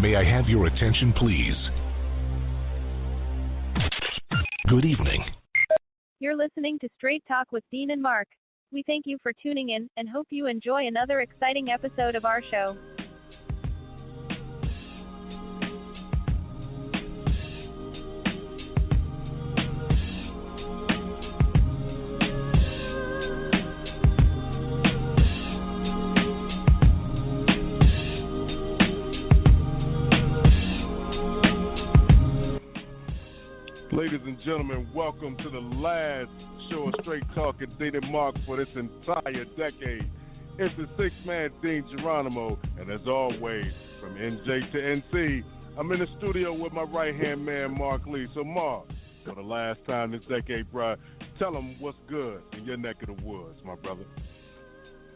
May I have your attention, please? Good evening. You're listening to Straight Talk with Dean and Mark. We thank you for tuning in and hope you enjoy another exciting episode of our show. Ladies and gentlemen, welcome to the last show of Straight Talk and Dean and Mark for this entire decade. It's the six-man Dean Geronimo, and as always, from NJ to NC, I'm in the studio with my right-hand man, Mark Lee. So, Mark, for the last time this decade, bro, tell them what's good in your neck of the woods, my brother.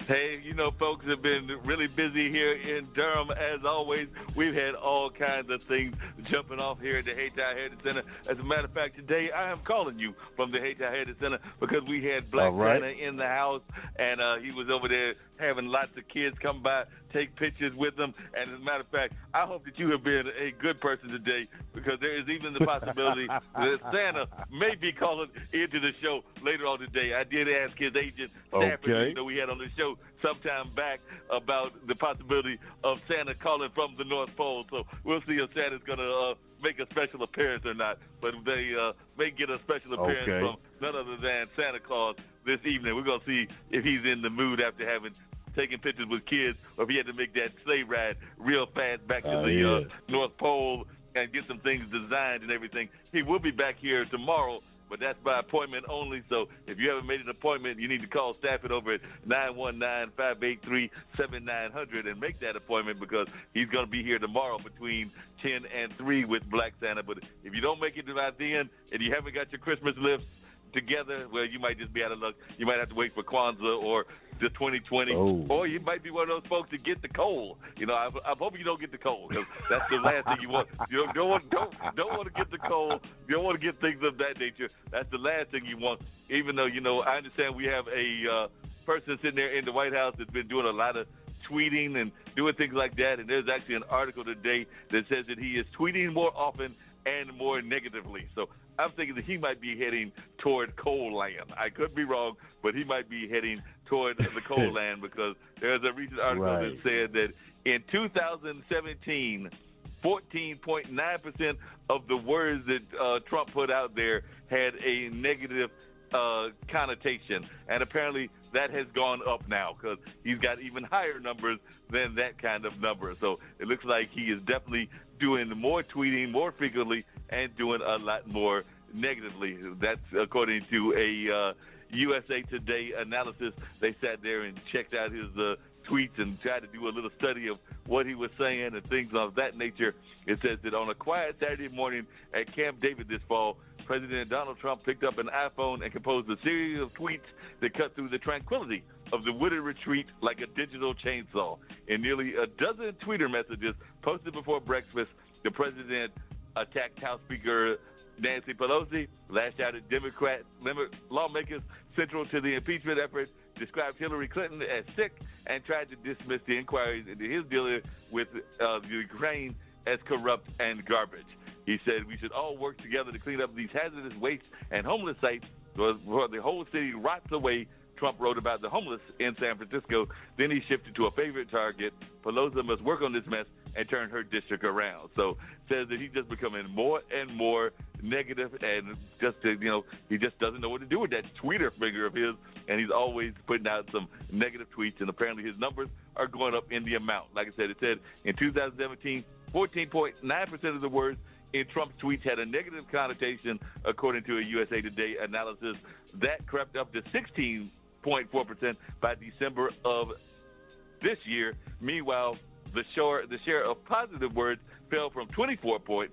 Hey, you know, folks have been really busy here in Durham. As always, we've had all kinds of things jumping off here at the Hayti Heritage Center. As a matter of fact, today I am calling you from the Hayti Heritage Center because we had Black Santa in the house, and he was over there having lots of kids come by, take pictures with them. And as a matter of fact, I hope that you have been a good person today because there is even the possibility that Santa may be calling into the show later on today. I did ask his agent, Stafford, we had on the show sometime back about the possibility of Santa calling from the North Pole. So we'll see if Santa's going to make a special appearance or not. But they may get a special appearance from none other than Santa Claus this evening. We're going to see if he's in the mood after having taking pictures with kids, or if he had to make that sleigh ride real fast back to the North Pole and get some things designed and everything. He will be back here tomorrow, but that's by appointment only. So if you haven't made an appointment, you need to call Stafford over at 919-583-7900 and make that appointment because he's going to be here tomorrow between 10 and 3 with Black Santa. But if you don't make it to by then and you haven't got your Christmas list together, well, you might just be out of luck. You might have to wait for Kwanzaa or the 2020, or you might be one of those folks that get the cold. You know, I'm hoping you don't get the cold because that's the last thing you want. You don't want to get the cold. You don't want to get things of that nature. That's the last thing you want. Even though, you know, I understand we have a person sitting there in the White House that's been doing a lot of tweeting and doing things like that, and there's actually an article today that says that he is tweeting more often and more negatively. So I'm thinking that he might be heading toward coal land. I could be wrong, but he might be heading toward the coal land because there's a recent article that said that in 2017, 14.9% of the words that Trump put out there had a negative connotation. And apparently that has gone up now because he's got even higher numbers than that kind of number. So it looks like he is definitely doing more tweeting more frequently and doing a lot more negatively. That's according to a USA Today analysis. They sat there and checked out his tweets and tried to do a little study of what he was saying and things of that nature. It says that on a quiet Saturday morning at Camp David this fall, President Donald Trump picked up an iPhone and composed a series of tweets that cut through the tranquility of the wooded retreat like a digital chainsaw. In nearly a dozen Twitter messages posted before breakfast, the president attacked House Speaker Nancy Pelosi, lashed out at Democrat lawmakers central to the impeachment effort, described Hillary Clinton as sick, and tried to dismiss the inquiries into his dealing with Ukraine as corrupt and garbage. He said we should all work together to clean up these hazardous waste and homeless sites before the whole city rots away. Trump wrote about the homeless in San Francisco. Then he shifted to a favorite target. Pelosi must work on this mess and turn her district around. So says that he's just becoming more and more negative and just, he just doesn't know what to do with that Twitter finger of his, and he's always putting out some negative tweets, and apparently his numbers are going up in the amount. Like I said, it said in 2017, 14.9% of the words in Trump's tweets had a negative connotation, according to a USA Today analysis. That crept up to 16.4% by December of this year. Meanwhile, the share of positive words fell from 24.5%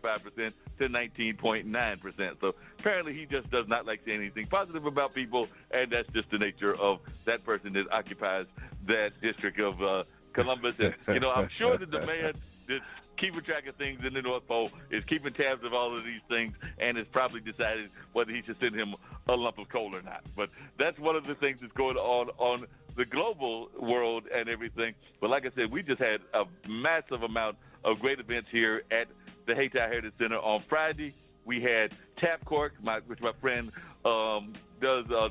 to 19.9%. So apparently he just does not like saying anything positive about people, and that's just the nature of that person that occupies that district of Columbus. And, I'm sure that the man that's keeping track of things in the North Pole is keeping tabs of all of these things and has probably decided whether he should send him a lump of coal or not. But that's one of the things that's going on the global world and everything. But like I said, we just had a massive amount of great events here at the Hayti Heritage Center. On Friday, we had Tap Cork, which my friend does a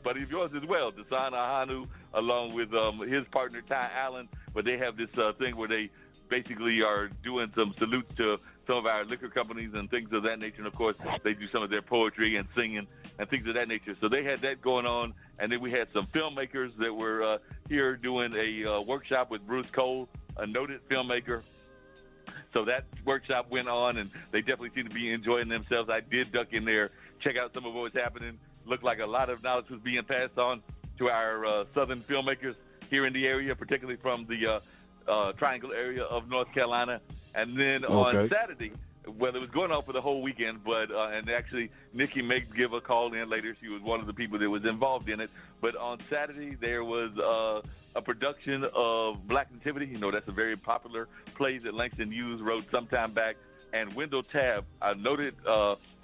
buddy of yours as well, Desan Ahanu, along with his partner Ty Allen. But they have this thing where they basically are doing some salutes to some of our liquor companies and things of that nature. And, of course, they do some of their poetry and singing and things of that nature. So they had that going on. And then we had some filmmakers that were here doing a workshop with Bruce Cole, a noted filmmaker. So that workshop went on, and they definitely seem to be enjoying themselves. I did duck in there, check out some of what was happening. Looked like a lot of knowledge was being passed on to our southern filmmakers here in the area, particularly from the Triangle area of North Carolina. And then on Saturday, well, it was going on for the whole weekend, but and actually Nikki may give a call in later. She was one of the people that was involved in it. But on Saturday, there was a production of Black Nativity. You know, that's a very popular play that Langston Hughes wrote some time back. And Wendell Tabb, a noted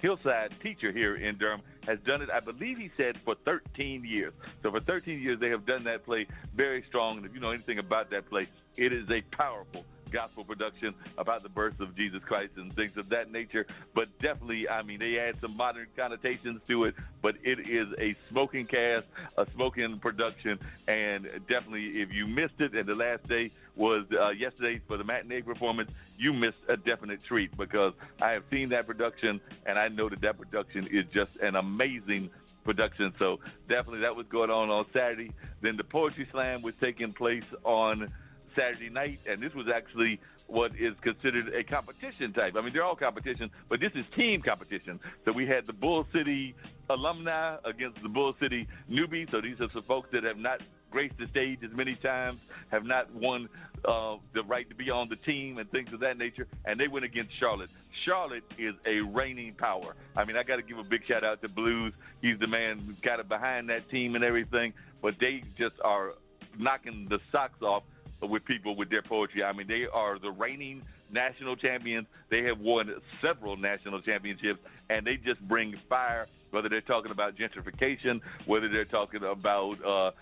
Hillside teacher here in Durham, has done it, I believe he said, for 13 years. So for 13 years, they have done that play very strong. And if you know anything about that play, it is a powerful gospel production about the birth of Jesus Christ and things of that nature. But definitely, I mean, they add some modern connotations to it, but it is a smoking cast, a smoking production, and definitely if you missed it and the last day was yesterday for the matinee performance, you missed a definite treat, because I have seen that production and I know that that production is just an amazing production. So definitely that was going on Saturday. Then the Poetry Slam was taking place on Saturday night, and this was actually what is considered a competition type. I mean, they're all competition, but this is team competition. So we had the Bull City alumni against the Bull City newbies. So these are some folks that have not graced the stage as many times, have not won the right to be on the team and things of that nature, and they went against Charlotte. Charlotte is a reigning power. I mean, I got to give a big shout out to Blues. He's the man who's got it behind that team and everything, but they just are knocking the socks off with people with their poetry. I mean, they are the reigning national champions. They have won several national championships, and they just bring fire, whether they're talking about gentrification, whether they're talking about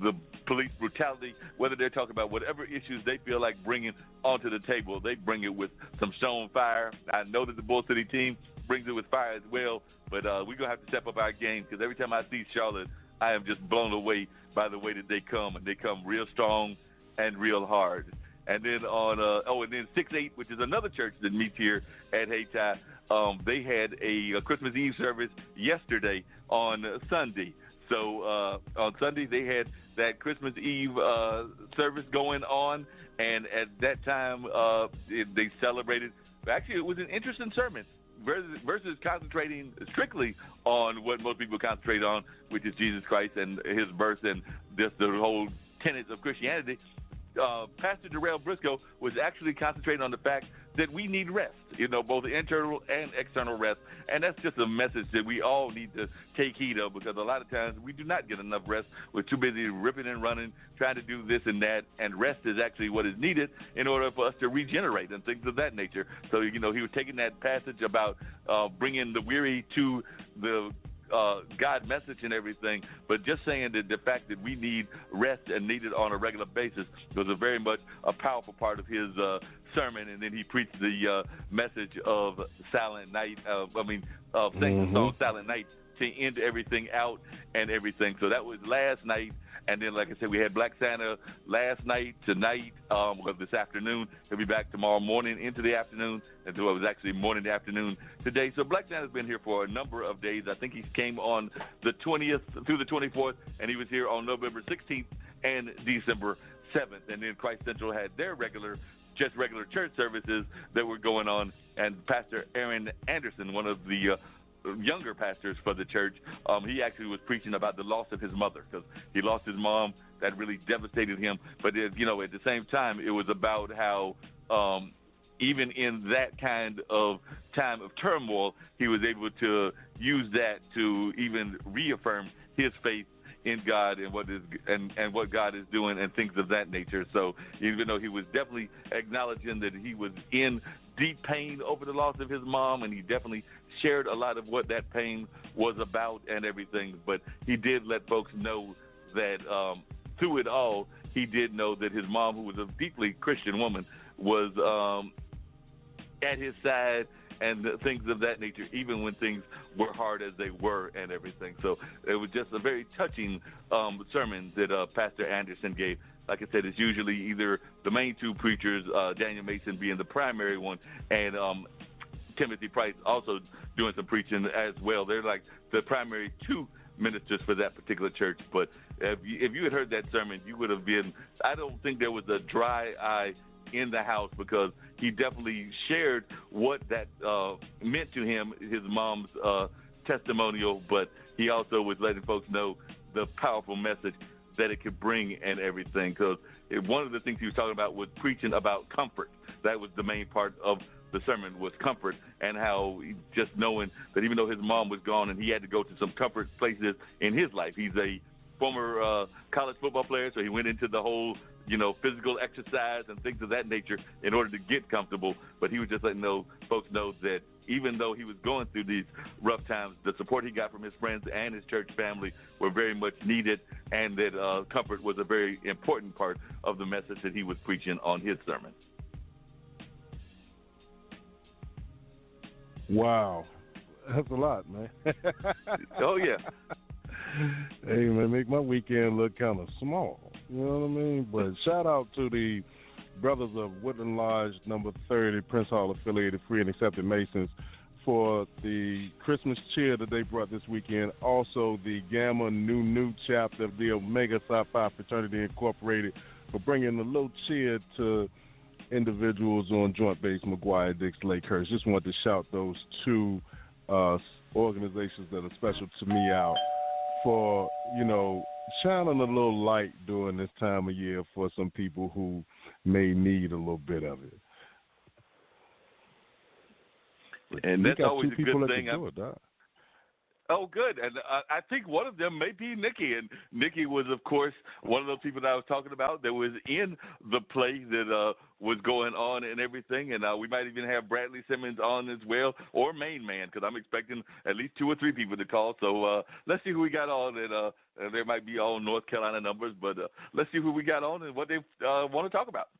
the police brutality, whether they're talking about whatever issues they feel like bringing onto the table. They bring it with some stone fire. I know that the Bull City team brings it with fire as well, but we're going to have to step up our game, because every time I see Charlotte, I am just blown away by the way that they come, and they come real strong and real hard. And then on and then 6-8, which is another church that meets here at Hayti, they had a Christmas Eve service yesterday on Sunday. So on Sunday they had that Christmas Eve service going on, and at that time they celebrated. Actually, it was an interesting sermon versus concentrating strictly on what most people concentrate on, which is Jesus Christ and his birth and just the whole tenets of Christianity. Pastor Darrell Briscoe was actually concentrating on the fact that we need rest, both internal and external rest. And that's just a message that we all need to take heed of, because a lot of times we do not get enough rest. We're too busy ripping and running, trying to do this and that, and rest is actually what is needed in order for us to regenerate and things of that nature. So, he was taking that passage about bringing the weary to the God message and everything, but just saying that the fact that we need rest and need it on a regular basis was a very much a powerful part of his sermon. And then he preached the message of Silent Night, singing the song Silent Night to end everything out and everything. So that was last night. And then, like I said, we had Black Santa last night, tonight, this afternoon. He'll be back tomorrow morning into the afternoon. And so it was actually morning to afternoon today. So Black Santa's been here for a number of days. I think he came on the 20th through the 24th, and he was here on November 16th and December 7th. And then Christ Central had their regular church services that were going on. And Pastor Aaron Anderson, one of the younger pastors for the church, he actually was preaching about the loss of his mother, because he lost his mom. That really devastated him. But at the same time, it was about how even in that kind of time of turmoil, he was able to use that to even reaffirm his faith in God and what God is doing and things of that nature. So even though he was definitely acknowledging that he was in deep pain over the loss of his mom, and he definitely shared a lot of what that pain was about and everything, but he did let folks know that through it all, he did know that his mom, who was a deeply Christian woman, was at his side and things of that nature, even when things were hard as they were and everything. So it was just a very touching sermon that Pastor Anderson gave. Like I said, it's usually either the main two preachers, Daniel Mason being the primary one, and Timothy Price also doing some preaching as well. They're like the primary two ministers for that particular church. But if you had heard that sermon, you would have been, I don't think there was a dry eye in the house, because he definitely shared what that meant to him, his mom's testimonial, but he also was letting folks know the powerful message that it could bring and everything. Because one of the things he was talking about was preaching about comfort. That was the main part of the sermon, was comfort, and how just knowing that even though his mom was gone and he had to go to some comfort places in his life. He's a former college football player, so he went into the whole physical exercise and things of that nature in order to get comfortable. But he was just letting folks know that even though he was going through these rough times, the support he got from his friends and his church family were very much needed, and that comfort was a very important part of the message that he was preaching on his sermon. Wow. That's a lot, man. Oh, yeah. Hey, man, make my weekend look kind of small. You know what I mean? But shout out to the brothers of Woodland Lodge number 30, Prince Hall affiliated Free and Accepted Masons, for the Christmas cheer that they brought this weekend. Also, the Gamma Nu chapter of the Omega Psi Phi Fraternity Incorporated for bringing a little cheer to individuals on Joint Base McGuire Dix Lakehurst. Just want to shout those two organizations that are special to me out for, shining a little light during this time of year for some people who may need a little bit of it. And that's always a good thing. Oh, good. And I think one of them may be Nikki. And Nikki was, of course, one of those people that I was talking about that was in the play that was going on and everything. And we might even have Bradley Simmons on as well, or Main Man, because I'm expecting at least 2 or 3 people to call. So let's see who we got on. And there might be all North Carolina numbers, but let's see who we got on and what they want to talk about.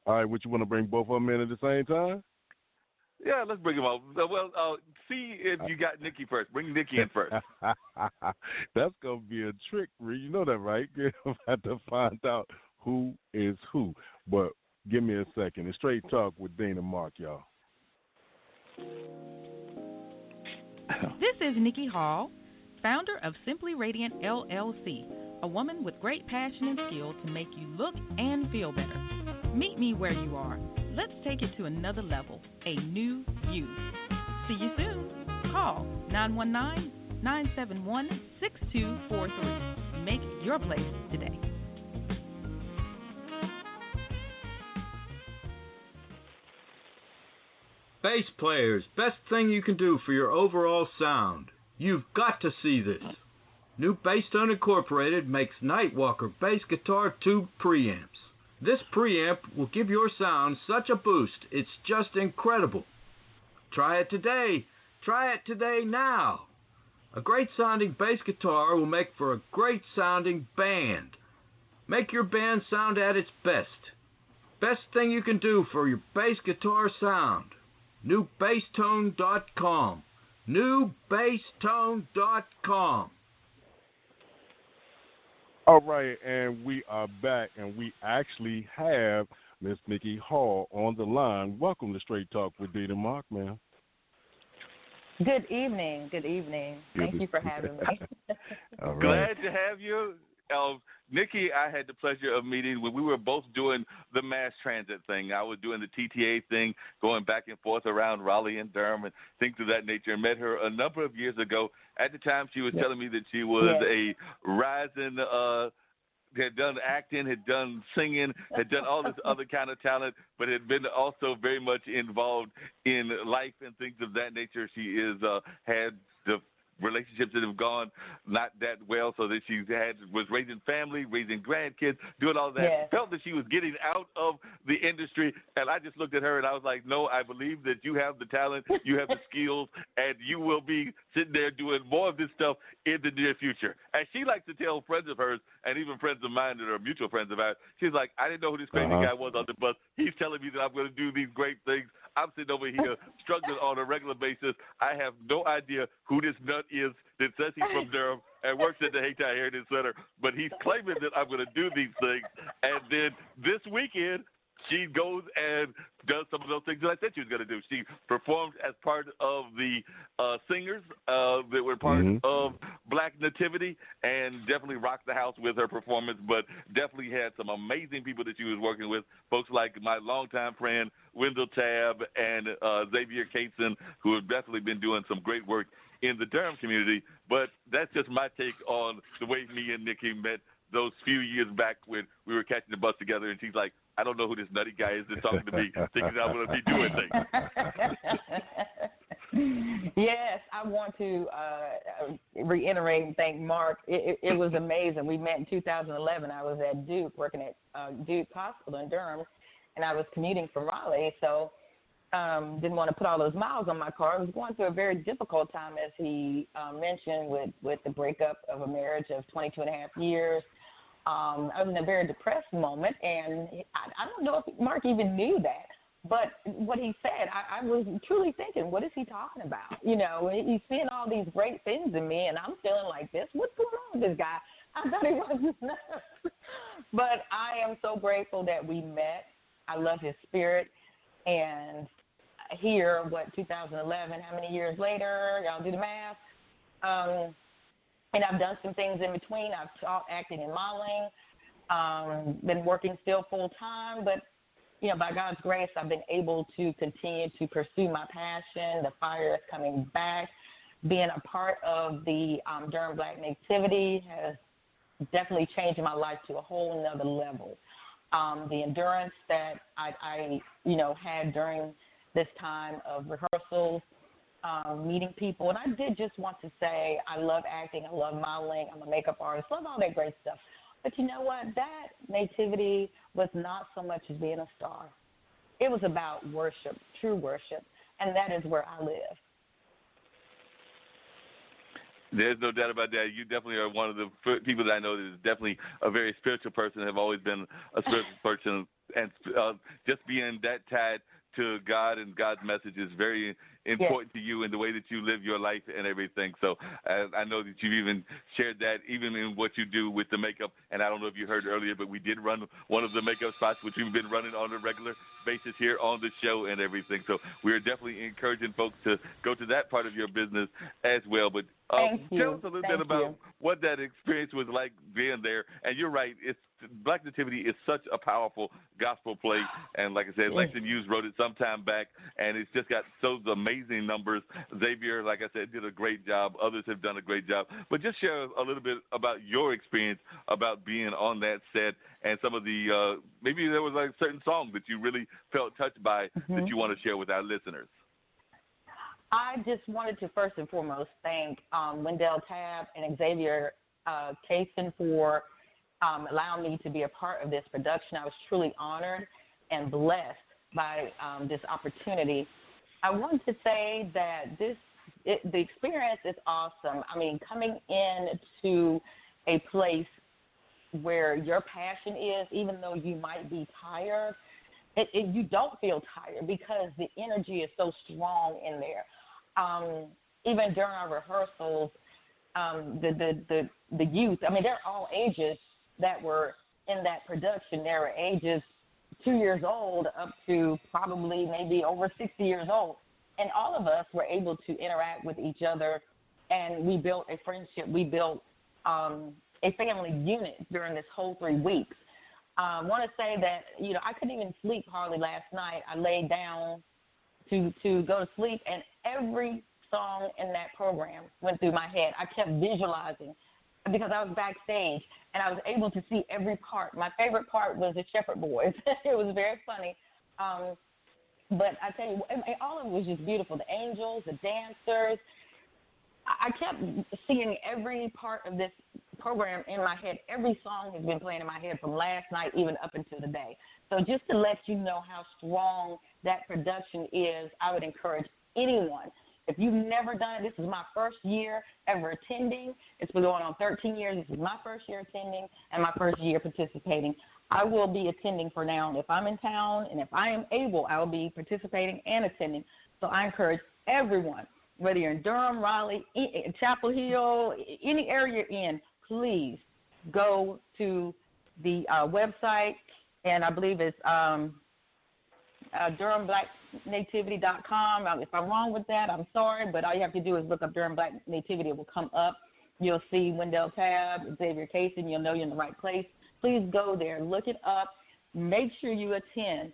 All right, would you want to bring both of them in at the same time? Yeah, let's bring them on. Well, see if you got Nikki first. Bring Nikki in first. That's going to be a trick, Reed. You know that, right? I have to find out who is who. But give me a second. It's Straight Talk with Dean and Mark, y'all. This is Nikki Hall, founder of Simply Radiant LLC, a woman with great passion and skill to make you look and feel better. Meet me where you are. Let's take it to another level, a new you. See you soon. Call 919-971-6243. Make your place today. Bass players, best thing you can do for your overall sound. You've got to see this. New Basstone Incorporated makes Nightwalker bass guitar tube preamps. This preamp will give your sound such a boost, it's just incredible. Try it today. Try it today now. A great sounding bass guitar will make for a great sounding band. Make your band sound at its best. Best thing you can do for your bass guitar sound. NewBassTone.com. NewBassTone.com. All right, and we are back, and we actually have Miss Nikki Hall on the line. Welcome to Straight Talk with Dean and Mark, ma'am. Good evening. Good evening. Thank you for having me. All right. Glad to have you. Nikki, I had the pleasure of meeting when we were both doing the mass transit thing. I was doing the TTA thing, going back and forth around Raleigh and Durham and things of that nature, and met her a number of years ago. At the time, she was telling me that she was a rising, had done acting, had done singing, had done all this other kind of talent, but had been also very much involved in life and things of that nature. She is had the relationships that have gone not that well, so that she was raising family, raising grandkids, doing all that. Yes. Felt that she was getting out of the industry, and I just looked at her and I was like, no, I believe that you have the talent, you have the skills, and you will be sitting there doing more of this stuff in the near future. And she likes to tell friends of hers and even friends of mine that are mutual friends of ours, she's like, I didn't know who this crazy guy was on the bus. He's telling me that I'm going to do these great things. I'm sitting over here struggling on a regular basis. I have no idea who this nut is that says he's from Durham and works at the Hayti Heritage Center, but he's claiming that I'm going to do these things. And then this weekend, she goes and does some of those things that I said she was going to do. She performed as part of the singers that were part of Black Nativity, and definitely rocked the house with her performance, but definitely had some amazing people that she was working with, folks like my longtime friend Wendell Tabb and Xavier Cason, who have definitely been doing some great work in the Durham community. But that's just my take on the way me and Nikki met those few years back when we were catching the bus together, and she's like, I don't know who this nutty guy is that's talking to me, thinking I'm going to be doing things. Yes, I want to reiterate and thank Mark. It was amazing. We met in 2011. I was at Duke, working at Duke Hospital in Durham, and I was commuting from Raleigh, so didn't want to put all those miles on my car. I was going through a very difficult time, as he mentioned, with the breakup of a marriage of 22 and a half years. I was in a very depressed moment, and I don't know if Mark even knew that. But what he said, I was truly thinking, what is he talking about? You know, he's seeing all these great things in me, and I'm feeling like this. What's going on with this guy? I thought he was nuts. But I am so grateful that we met. I love his spirit. And here, 2011, how many years later? Y'all do the math. And I've done some things in between. I've taught acting and modeling, been working still full-time, but, you know, by God's grace, I've been able to continue to pursue my passion. The fire is coming back. Being a part of the Durham Black Nativity has definitely changed my life to a whole nother level. The endurance that I had during this time of rehearsals, meeting people. And I did just want to say I love acting, I love modeling, I'm a makeup artist, love all that great stuff. But you know what? That nativity was not so much as being a star. It was about worship, true worship, and that is where I live. There's no doubt about that. You definitely are one of the people that I know that is definitely a very spiritual person, have always been a spiritual person, and just being that tied to God and God's message is very important to you in the way that you live your life and everything. So I know that you've even shared that even in what you do with the makeup. And I don't know if you heard earlier, but we did run one of the makeup spots, which you've been running on a regular basis here on the show and everything. So we're definitely encouraging folks to go to that part of your business as well. But tell us a little bit about what that experience was like being there. And you're right, Black Nativity is such a powerful gospel play. And like I said, Lexington Hughes wrote it some time back, and it's just got so amazing numbers. Xavier, like I said, did a great job. Others have done a great job. But just share a little bit about your experience about being on that set and some of the, maybe there was like certain songs that you really felt touched by that you want to share with our listeners. I just wanted to first and foremost thank Wendell Tabb and Xavier Cason for allowing me to be a part of this production. I was truly honored and blessed by this opportunity. I want to say that the experience is awesome. I mean, coming into a place where your passion is, even though you might be tired, you don't feel tired because the energy is so strong in there. Even during our rehearsals, the youth, I mean, they're all ages that were in that production. There were ages 2 years old up to probably maybe over 60 years old. And all of us were able to interact with each other, and we built a friendship. We built a family unit during this whole 3 weeks. I want to say that, you know, I couldn't even sleep hardly last night. I laid down to go to sleep, and every song in that program went through my head. I kept visualizing because I was backstage, and I was able to see every part. My favorite part was the Shepherd Boys. It was very funny. But I tell you, all of it was just beautiful. The angels, the dancers. I kept seeing every part of this program in my head. Every song has been playing in my head from last night even up until today. So just to let you know how strong that production is, I would encourage anyone. If you've never done it, this is my first year ever attending. It's been going on 13 years. This is my first year attending and my first year participating. I will be attending for now. If I'm in town and if I am able, I will be participating and attending. So I encourage everyone, whether you're in Durham, Raleigh, Chapel Hill, any area you're in, please go to the website, and I believe it's DurhamBlackNativity.com. If I'm wrong with that, I'm sorry, but all you have to do is look up Durham Black Nativity. It will come up. You'll see Wendell Tabb, Xavier Casey, and you'll know you're in the right place. Please go there, look it up. Make sure you attend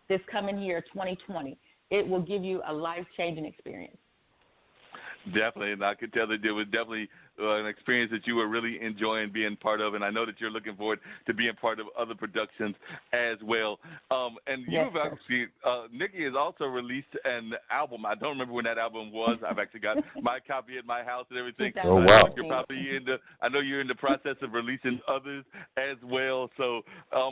this coming year, 2020. It will give you a life-changing experience. Definitely, and I could tell that it was definitely an experience that you were really enjoying being part of, and I know that you're looking forward to being part of other productions as well. And you've actually, Nikki has also released an album. I don't remember when that album was. I've actually got my copy at my house and everything. Oh, wow. You're probably I know you're in the process of releasing others as well. So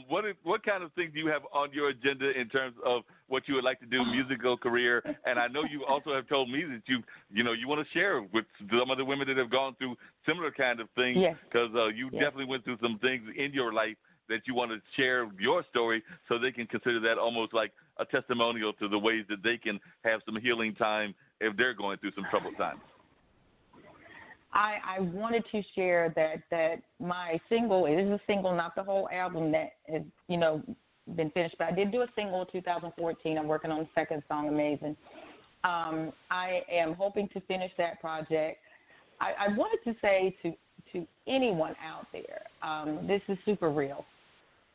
what kind of things do you have on your agenda in terms of what you would like to do, musical career? And I know you also have told me that you want to share with some of the women that have gone through similar kind of things, because you definitely went through some things in your life that you want to share your story so they can consider that almost like a testimonial to the ways that they can have some healing time if they're going through some troubled times. I wanted to share that my single, it is a single, not the whole album that is, been finished, but I did do a single in 2014. I'm working on the second song, Amazing. I am hoping to finish that project. I wanted to say to anyone out there, this is super real.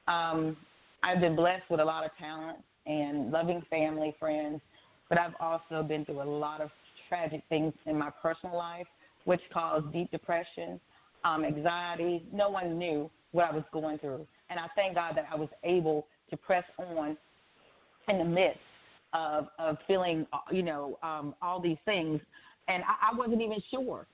I've been blessed with a lot of talent and loving family, friends, but I've also been through a lot of tragic things in my personal life, which caused deep depression, anxiety. No one knew what I was going through. And I thank God that I was able to press on in the midst of feeling, all these things. And I wasn't even sure,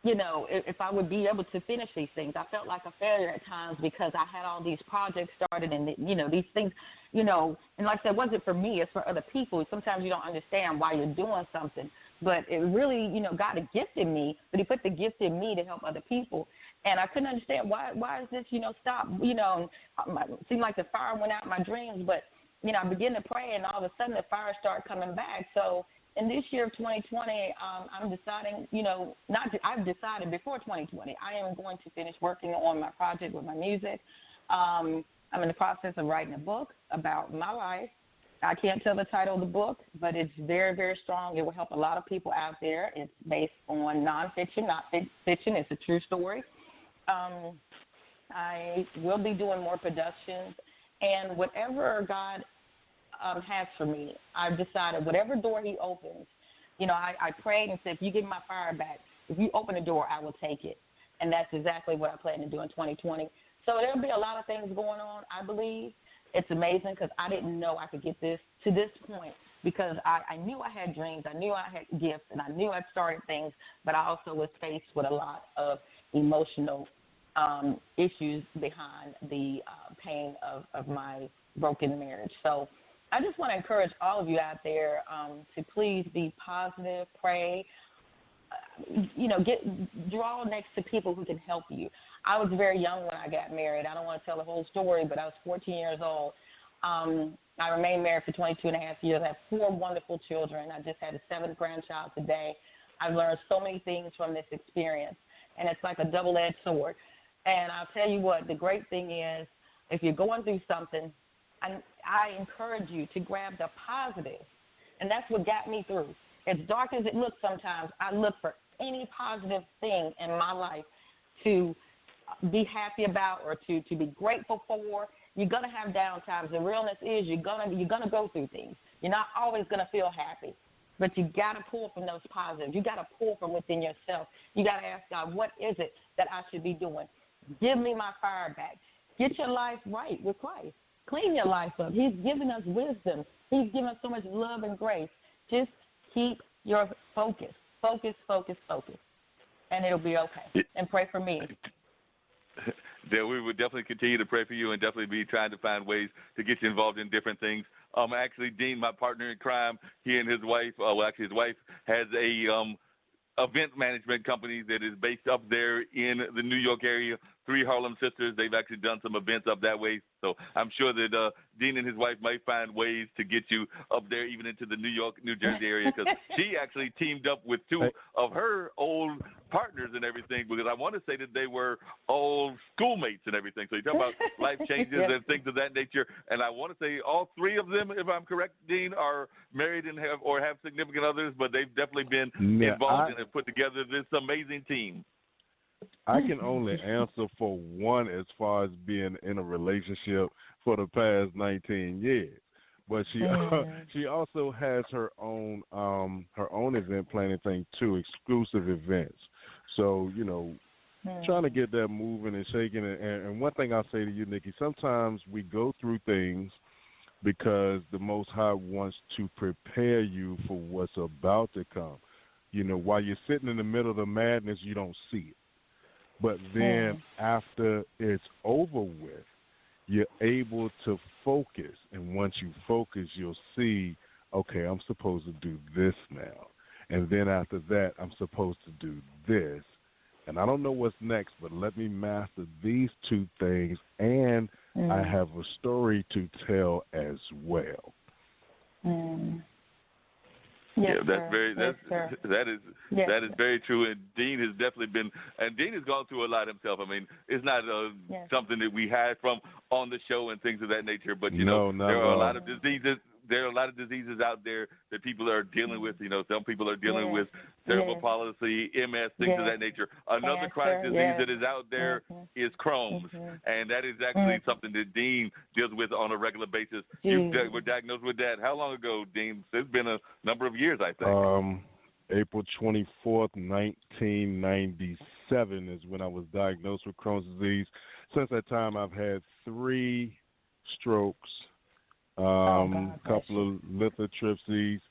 if I would be able to finish these things. I felt like a failure at times because I had all these projects started and, these things, and like I said, it wasn't for me, it's for other people. Sometimes you don't understand why you're doing something. But it really, God had gifted me, but he put the gift in me to help other people. And I couldn't understand why is this, stop, it seemed like the fire went out in my dreams, but, I began to pray, and all of a sudden the fire started coming back. So in this year of 2020, I'm deciding, I've decided before 2020, I am going to finish working on my project with my music. I'm in the process of writing a book about my life. I can't tell the title of the book, but it's very, very strong. It will help a lot of people out there. It's based on nonfiction, not fiction. It's a true story. I will be doing more productions, and whatever God has for me, I've decided whatever door he opens, I prayed and said, if you give me my fire back, if you open the door, I will take it. And that's exactly what I plan to do in 2020. So there'll be a lot of things going on, I believe. It's amazing because I didn't know I could get this to this point because I knew I had dreams, I knew I had gifts, and I knew I'd started things, but I also was faced with a lot of emotional issues behind the pain of my broken marriage. So I just want to encourage all of you out there to please be positive, pray, draw next to people who can help you. I was very young when I got married. I don't want to tell the whole story, but I was 14 years old. I remained married for 22 and a half years. I have 4 wonderful children. I just had a 7th grandchild today. I've learned so many things from this experience, and it's like a double-edged sword. And I'll tell you what, the great thing is, if you're going through something, I encourage you to grab the positive, and that's what got me through. As dark as it looks sometimes, I look for any positive thing in my life to be happy about or to be grateful for. You're going to have down times. The realness is you're gonna go through things. You're not always going to feel happy, but you got to pull from those positives. You got to pull from within yourself. You got to ask God, what is it that I should be doing? Give me my fire back. Get your life right with Christ. Clean your life up. He's given us wisdom. He's given us so much love and grace. Just keep your focus. Focus, focus, focus. and it'll be okay. And pray for me. Then we would definitely continue to pray for you and definitely be trying to find ways to get you involved in different things. Actually, Dean, my partner in crime, he and his wife, his wife has a event management company that is based up there in the New York area. 3 Harlem Sisters. They've actually done some events up that way. So I'm sure that Dean and his wife might find ways to get you up there, even into the New York, New Jersey area, because she actually teamed up with 2 of her old partners and everything, because I want to say that they were old schoolmates and everything. So you talk about life changes and things of that nature. And I want to say all 3 of them, if I'm correct, Dean, are married and have significant others, but they've definitely been involved and have put together this amazing team. I can only answer for one as far as being in a relationship for the past 19 years. But she also has her own event planning thing too, exclusive events. So, trying to get that moving and shaking. And one thing I'll say to you, Nikki, sometimes we go through things because the Most High wants to prepare you for what's about to come. While you're sitting in the middle of the madness, you don't see it. But then after it's over with, you're able to focus. And once you focus, you'll see, okay, I'm supposed to do this now. And then after that, I'm supposed to do this. And I don't know what's next, but let me master these 2 things. And I have a story to tell as well. Yes, that is very true. And Dean has definitely Dean has gone through a lot himself. I mean, it's not something that we had from on the show and things of that nature. But there are a lot of diseases. There are a lot of diseases out there that people are dealing with. Some people are dealing with cerebral palsy, MS, things of that nature. Another chronic disease that is out there is Crohn's, and that is actually something that Dean deals with on a regular basis. You were diagnosed with that how long ago, Dean? It's been a number of years, I think. April 24th, 1997 is when I was diagnosed with Crohn's disease. Since that time, I've had 3 strokes, couple of lithotripsies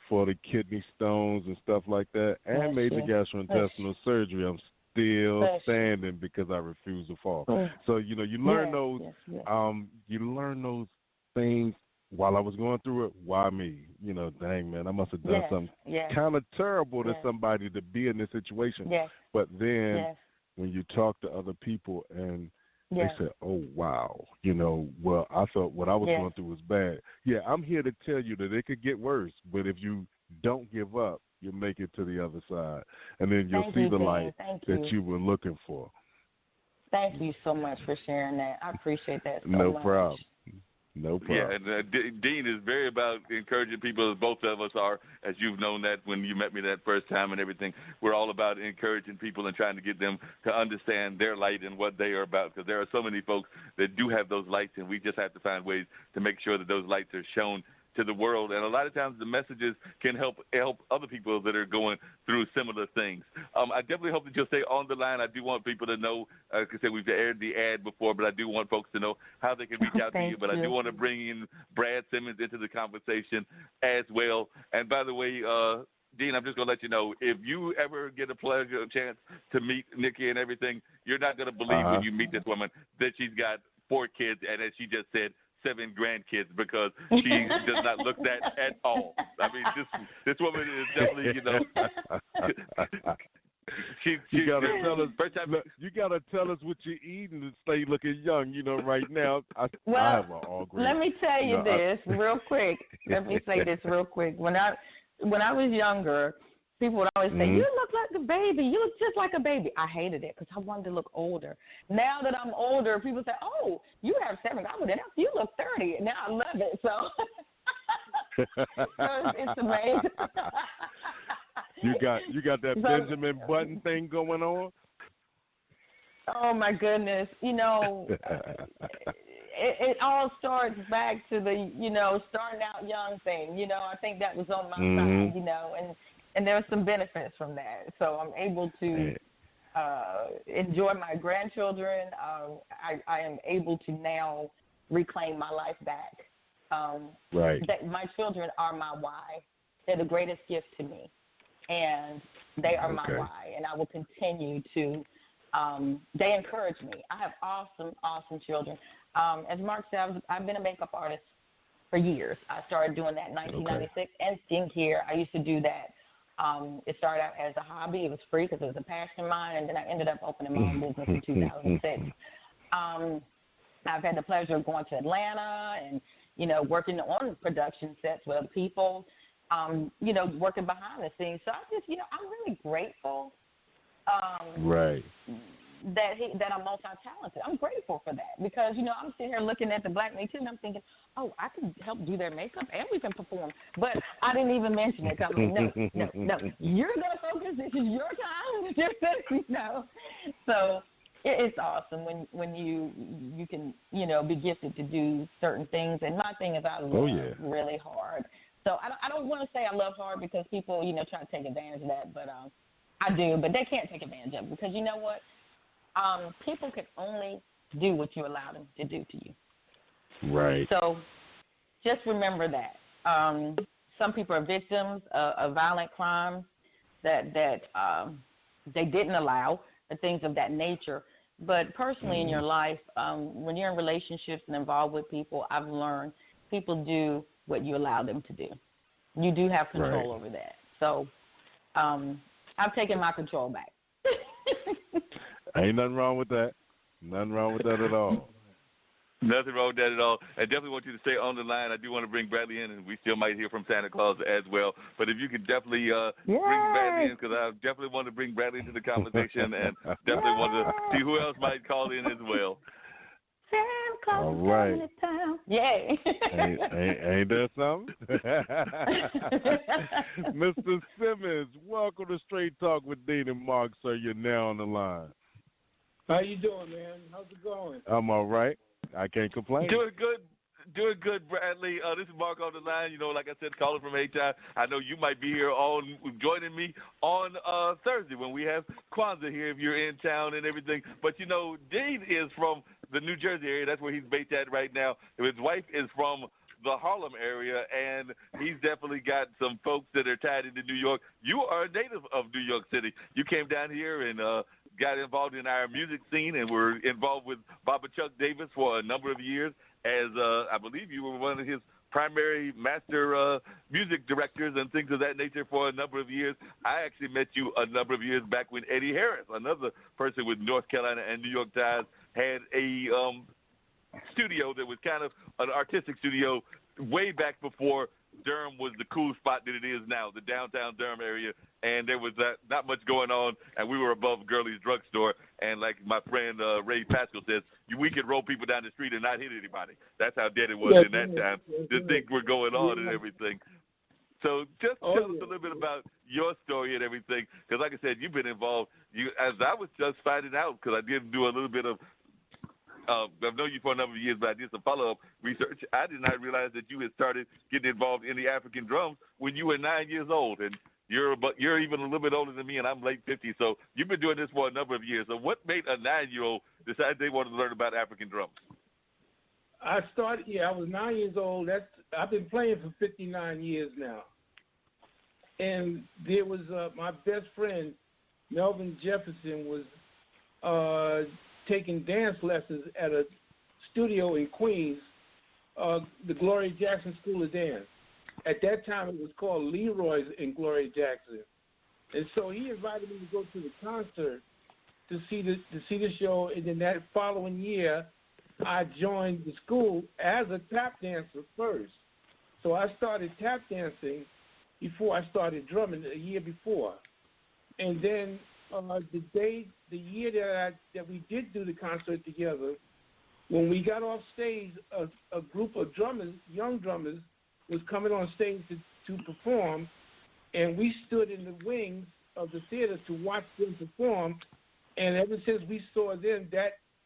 for the kidney stones and stuff like that, and major gastrointestinal surgery. I'm still standing because I refuse to fall. So you learn those. You learn those things while I was going through it. Why me? Dang man, I must have done something kind of terrible to somebody to be in this situation. But then when you talk to other people and they said, oh, wow, well, I thought what I was going through was bad. Yeah, I'm here to tell you that it could get worse, but if you don't give up, you'll make it to the other side. And then you'll see the light that you were looking for. Thank you so much for sharing that. I appreciate that so much. No problem. Yeah, and Dean is very about encouraging people, as both of us are, as you've known that when you met me that first time and everything. We're all about encouraging people and trying to get them to understand their light and what they are about, because there are so many folks that do have those lights, and we just have to find ways to make sure that those lights are shown to the world. And a lot of times the messages can help other people that are going through similar things. I definitely hope that you'll stay on the line. I do want people to know, like I said, we've aired the ad before, but I do want folks to know how they can reach out to you. But I do want to bring in Brad Simmons into the conversation as well. And by the way, Dean, I'm just going to let you know, if you ever get a chance to meet Nikki and everything, you're not going to believe when you meet this woman that she's got 4 kids, and as she just said, 7 grandkids, because she does not look that at all. I mean, this woman is definitely, you gotta tell us. You gotta tell us what you're eating to stay looking young. Right now, I have an all green. Let me tell you this real quick. Let me say this real quick. When I was younger, people would always say, "You look like a baby. You look just like a baby." I hated it because I wanted to look older. Now that I'm older, people say, "Oh, you have 7." I would, you look 30. Now I love it. So, it's amazing. You got that Benjamin Button thing going on? Oh my goodness! It all starts back to the starting out young thing. I think that was on my side. And there are some benefits from that. So I'm able to enjoy my grandchildren. I am able to now reclaim my life back. That my children are my why. They're the greatest gift to me. and they are my why, and I will continue to. They encourage me. I have awesome children. As Mark said, I've been a makeup artist for years. I started doing that in 1996, and skincare. I used to do that. It started out as a hobby. It was free because it was a passion of mine, and then I ended up opening my own business in 2006. I've had the pleasure of going to Atlanta and, working on production sets with other people, working behind the scenes. So I just, I'm really grateful that I'm multi-talented. I'm grateful for that because, I'm sitting here looking at the Black Me Too, and I'm thinking, oh, I can help do their makeup and we can perform. But I didn't even mention it. I'm like, no. You're going to focus. This is your time. So it's awesome when you can, be gifted to do certain things. And my thing is I love really hard. So I don't want to say I love hard because people, try to take advantage of that. But I do. But they can't take advantage of it because you know what? People can only do what you allow them to do to you. Right. So just remember that. Some people are victims of violent crimes that they didn't allow, things of that nature. But personally in your life, when you're in relationships and involved with people, I've learned people do what you allow them to do. You do have control over that. So I've taken my control back. Ain't nothing wrong with that. Nothing wrong with that at all. Nothing wrong with that at all. I definitely want you to stay on the line. I do want to bring Bradley in, and we still might hear from Santa Claus as well. But if you could definitely bring Bradley in, because I definitely want to bring Bradley into the conversation and definitely want to see who else might call in as well. Santa Claus all right. Yay. Ain't that something? Mr. Simmons, welcome to Straight Talk with Dean and Mark, sir. You're now on the line. How you doing, man? How's it going? I'm all right. I can't complain. Doing good, Bradley. This is Mark on the line. Like I said, calling from H.I. I know you might be here joining me on Thursday when we have Kwanzaa here if you're in town and everything. But, Dean is from the New Jersey area. That's where he's based at right now. His wife is from the Harlem area, and he's definitely got some folks that are tied into New York. You are a native of New York City. You came down here and got involved in our music scene and were involved with Baba Chuck Davis for a number of years as I believe you were one of his primary master music directors and things of that nature for a number of years. I actually met you a number of years back when Eddie Harris, another person with North Carolina and New York ties, had a studio that was kind of an artistic studio way back before Durham was the cool spot that it is now, the downtown Durham area, and there was not much going on, and we were above Gurley's drugstore, and like my friend Ray Pascal says, we could roll people down the street and not hit anybody. That's how dead it was in that time. The things were going on and everything. So just tell us a little bit about your story and everything, because like I said, you've been involved. As I was just finding out, because I did do a little bit of I've known you for a number of years, but I did some follow-up research. I did not realize that you had started getting involved in the African drums when you were 9 years old, and you're even a little bit older than me, and I'm late 50. So you've been doing this for a number of years. So what made a 9-year-old decide they wanted to learn about African drums? I was 9 years old. I've been playing for 59 years now. And there was my best friend, Melvin Jefferson, was taking dance lessons at a studio in Queens, the Gloria Jackson School of Dance. At that time, it was called Leroy's in Gloria Jackson. And so he invited me to go to the concert to see the show. And then that following year, I joined the school as a tap dancer first. So I started tap dancing before I started drumming a year before. And then the year that we did do the concert together, when we got off stage, a group of drummers, young drummers, was coming on stage to perform, and we stood in the wings of the theater to watch them perform. And ever since we saw them,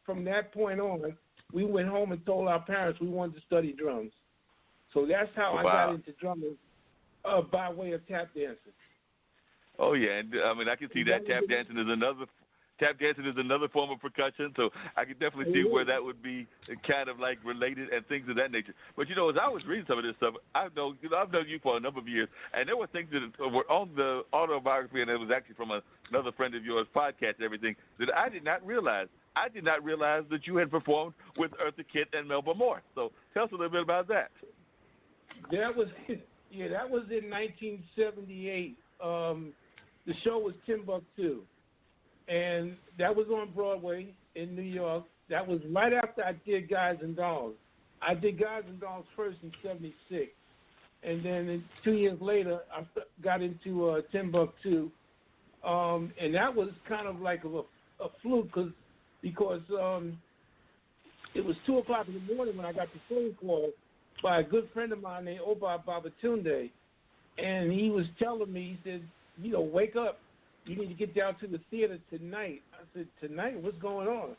from that point on, we went home and told our parents we wanted to study drums. So that's how I got into drumming by way of tap dancing. Oh yeah, and I mean I can see that tap dancing tap dancing is another form of percussion, so I can definitely see where that would be kind of like related and things of that nature. But as I was reading some of this stuff, I've known you for a number of years, and there were things that were on the autobiography, and it was actually from another friend of yours' podcast and everything, that I did not realize. I did not realize that you had performed with Eartha Kitt and Melba Moore. So tell us a little bit about that. That was in 1978. The show was Timbuktu, and that was on Broadway in New York. That was right after I did Guys and Dolls. I did Guys and Dolls first in '76, and then 2 years later I got into Timbuktu, and that was kind of like a fluke because it was 2 o'clock in the morning when I got the phone call by a good friend of mine named Oba Babatunde, and he was telling me, he said, wake up. You need to get down to the theater tonight. I said, tonight? What's going on?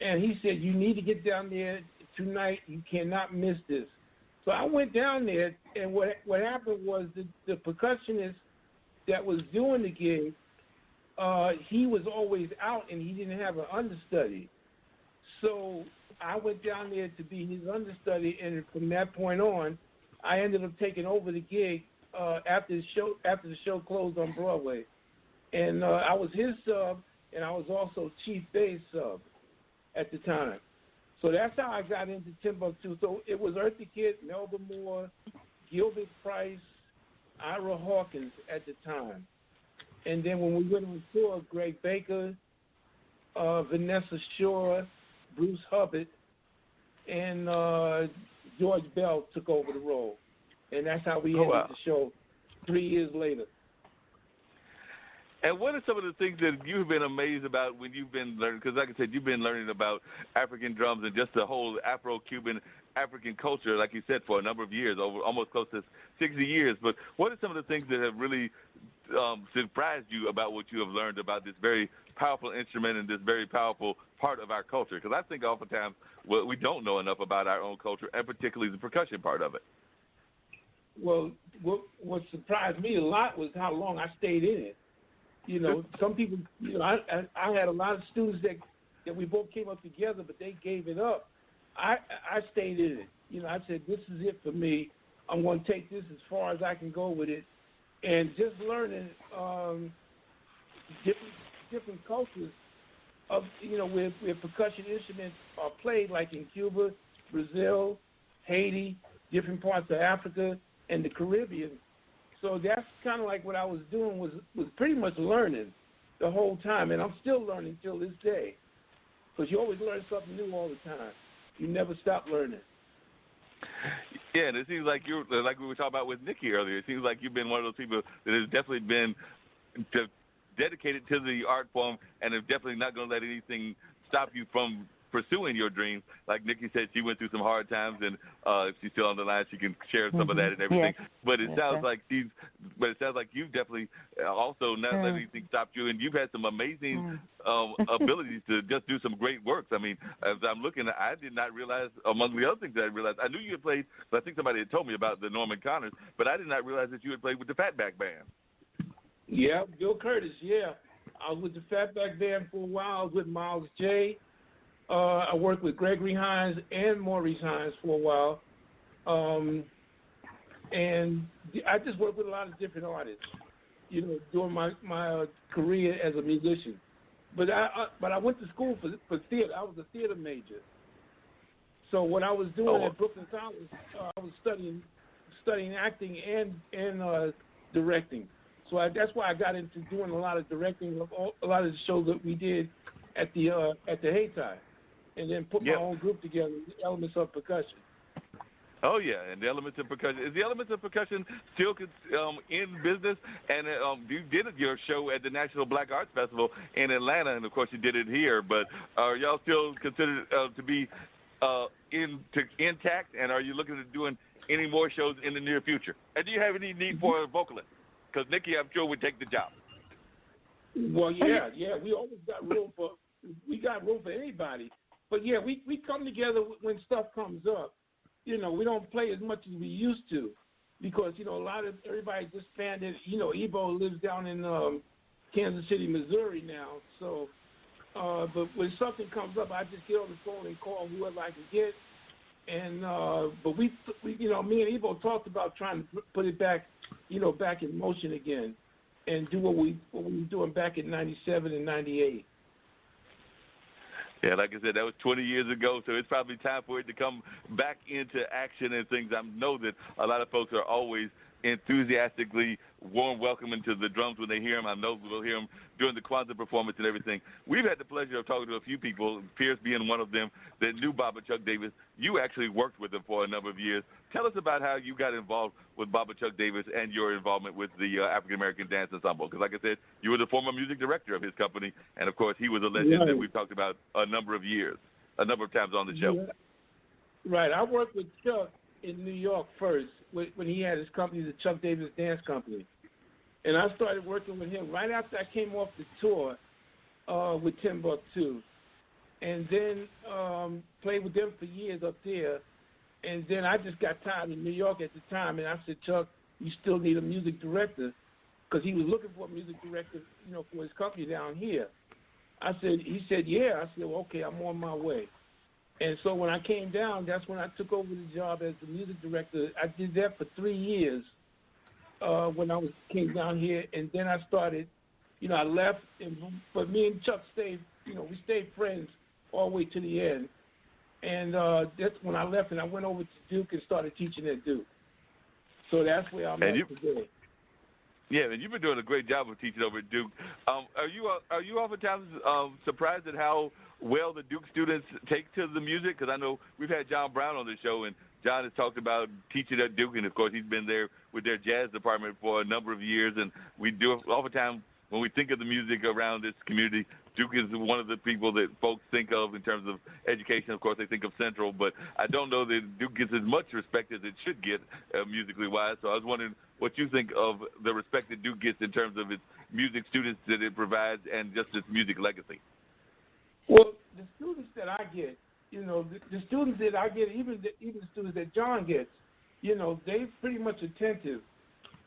And he said, you need to get down there tonight. You cannot miss this. So I went down there, and what happened was the percussionist that was doing the gig, he was always out, and he didn't have an understudy. So I went down there to be his understudy, and from that point on, I ended up taking over the gig after the show closed on Broadway. And I was his sub, and I was also Chief Bay's sub at the time. So that's how I got into Timbuktu. So it was Eartha Kitt, Melba Moore, Gilbert Price, Ira Hawkins at the time. And then when we went on tour, Greg Baker, Vanessa Shaw, Bruce Hubbard, and George Bell took over the role. And that's how we ended the show 3 years later. And what are some of the things that you've been amazed about when you've been learning? Because like I said, you've been learning about African drums and just the whole Afro-Cuban African culture, like you said, for a number of years, over almost close to 60 years. But what are some of the things that have really surprised you about what you have learned about this very powerful instrument and this very powerful part of our culture? Because I think oftentimes we don't know enough about our own culture, and particularly the percussion part of it. Well, what surprised me a lot was how long I stayed in it. Some people, I had a lot of students that we both came up together, but they gave it up. I stayed in it. I said, this is it for me. I'm going to take this as far as I can go with it. And just learning different cultures of, where percussion instruments are played, like in Cuba, Brazil, Haiti, different parts of Africa, and the Caribbean. So that's kind of like what I was doing was pretty much learning the whole time, and I'm still learning till this day, because you always learn something new all the time. You never stop learning. Yeah, and it seems like like we were talking about with Nikki earlier. It seems like you've been one of those people that has definitely been dedicated to the art form, and is definitely not going to let anything stop you from pursuing your dreams. Like Nikki said, she went through some hard times, and if she's still on the line, she can share some of that and everything. Yes. But it sounds like you've definitely also not let anything stop you, and you've had some amazing abilities to just do some great works. I mean, as I'm looking, I did not realize, among the other things that I realized, I knew you had played, but I think somebody had told me about the Norman Connors, but I did not realize that you had played with the Fatback Band. Yeah, Bill Curtis, yeah. I was with the Fatback Band for a while. I was with Miles J. I worked with Gregory Hines and Maurice Hines for a while. And I just worked with a lot of different artists, during my career as a musician. But I went to school for theater. I was a theater major. So what I was doing at Brooklyn College, I was studying acting and directing. So that's why I got into doing a lot of directing of a lot of the shows that we did at the Hayti, and then put my own group together, the Elements of Percussion. Oh, yeah, and the Elements of Percussion. Is the Elements of Percussion still in business? And you did your show at the National Black Arts Festival in Atlanta, and, of course, you did it here. But are y'all still considered to be intact, and are you looking at doing any more shows in the near future? And do you have any need for a vocalist? Because Nikki, I'm sure, would take the job. Well, yeah, we always got room for anybody. But yeah, we come together when stuff comes up. We don't play as much as we used to, because everybody disbanded. Ebo lives down in Kansas City, Missouri now, so But when something comes up, I just get on the phone and call whoever I can get. And but we me and Evo talked about trying to put it back, back in motion again, and do what we were doing back in '97 and '98. Yeah, like I said, that was 20 years ago, so it's probably time for it to come back into action and things. I know that a lot of folks are always enthusiastically warm welcoming to the drums when they hear them. I know we'll hear them during the Kwanzaa performance and everything. We've had the pleasure of talking to a few people, Pierce being one of them, that knew Baba Chuck Davis. You actually worked with him for a number of years. Tell us about how you got involved with Baba Chuck Davis and your involvement with the African American Dance Ensemble. Because, like I said, you were the former music director of his company, and, of course, he was a legend that we've talked about a number of times on the show. Right. I worked with Chuck in New York first when he had his company, the Chuck Davis Dance Company. And I started working with him right after I came off the tour with Timbuktu. And then played with them for years up there. And then I just got tired in New York at the time, and I said, Chuck, you still need a music director, because he was looking for a music director, for his company down here. He said, yeah. I said, well, okay, I'm on my way. And so when I came down, that's when I took over the job as the music director. I did that for 3 years when I came down here, and then I started, I left, but me and Chuck stayed, we stayed friends all the way to the end. And that's when I left, and I went over to Duke and started teaching at Duke. So that's where I'm at today. Yeah, and you've been doing a great job of teaching over at Duke. Are you oftentimes surprised at how well the Duke students take to the music? Because I know we've had John Brown on the show, and John has talked about teaching at Duke, and of course he's been there with their jazz department for a number of years. And we do oftentimes when we think of the music around this community, Duke is one of the people that folks think of in terms of education. Of course, they think of Central, but I don't know that Duke gets as much respect as it should get musically wise. So I was wondering what you think of the respect that Duke gets in terms of its music students that it provides and just its music legacy. Well, the students that I get, the students that I get, even the students that John gets, they're pretty much attentive,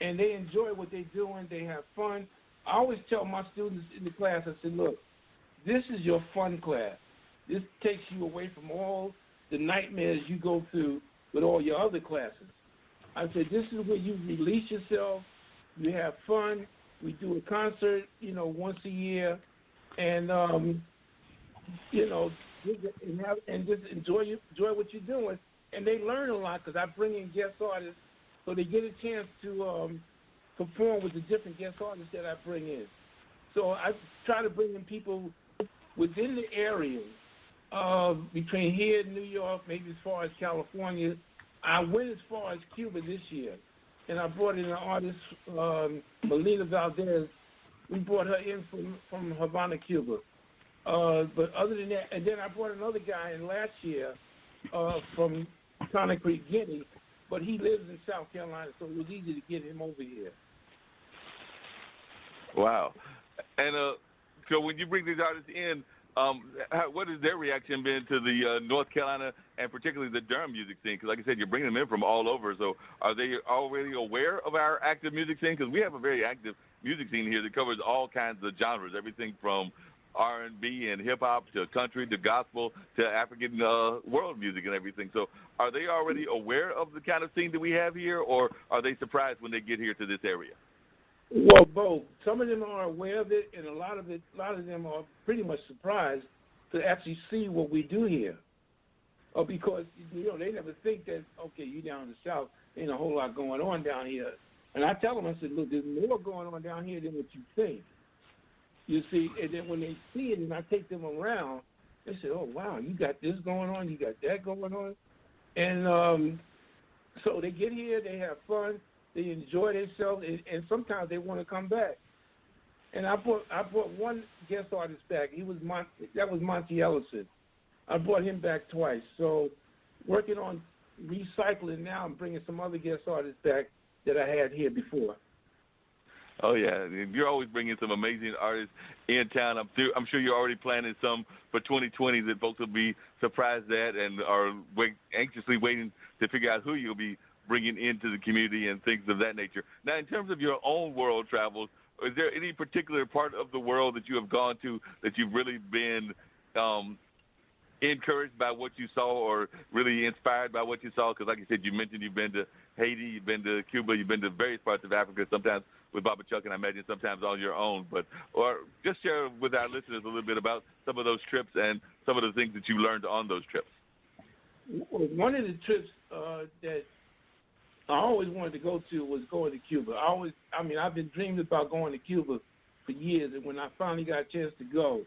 and they enjoy what they're doing. They have fun. I always tell my students in the class, I said, look, this is your fun class. This takes you away from all the nightmares you go through with all your other classes. I said, this is where you release yourself, you have fun. We do a concert, once a year, and and just enjoy what you're doing. And they learn a lot because I bring in guest artists, so they get a chance to perform with the different guest artists that I bring in. So I try to bring in people within the area between here in New York, maybe as far as California. I went as far as Cuba this year, and I brought in an artist, Melina Valdez. We brought her in from Havana, Cuba. But other than that, and then I brought another guy in last year from Conakry, Guinea, but he lives in South Carolina, so it was easy to get him over here. Wow. And so when you bring these artists in, what has their reaction been to the North Carolina and particularly the Durham music scene? Because like I said, you're bringing them in from all over. So are they already aware of our active music scene? Because we have a very active music scene here that covers all kinds of genres, everything from R&B and hip-hop to country to gospel to African world music and everything. So are they already aware of the kind of scene that we have here, or are they surprised when they get here to this area? Well, both. Some of them are aware of it, and a lot of them are pretty much surprised to actually see what we do here. Because, they never think that, okay, you down in the South, ain't a whole lot going on down here. And I tell them, I said, look, there's more going on down here than what you think. You see, and then when they see it and I take them around, they say, oh, wow, you got this going on, you got that going on. And so they get here, they have fun, they enjoy themselves, and sometimes they want to come back. And I brought one guest artist back. That was Monty Ellison. I brought him back twice. So working on recycling now and bringing some other guest artists back that I had here before. Oh, yeah. You're always bringing some amazing artists in town. I'm sure you're already planning some for 2020 that folks will be surprised at and are anxiously waiting to figure out who you'll be bringing into the community and things of that nature. Now, in terms of your own world travels, Is there any particular part of the world that you have gone to that you've really been encouraged by what you saw or really inspired by what you saw? Because like you said, you mentioned you've been to Haiti, you've been to Cuba, you've been to various parts of Africa, sometimes with Baba Chuck, and I imagine sometimes on your own. Or just share with our listeners a little bit about some of those trips and some of the things that you learned on those trips. One of the trips that I always wanted to go to was going to Cuba. I've been dreaming about going to Cuba for years, and when I finally got a chance to go,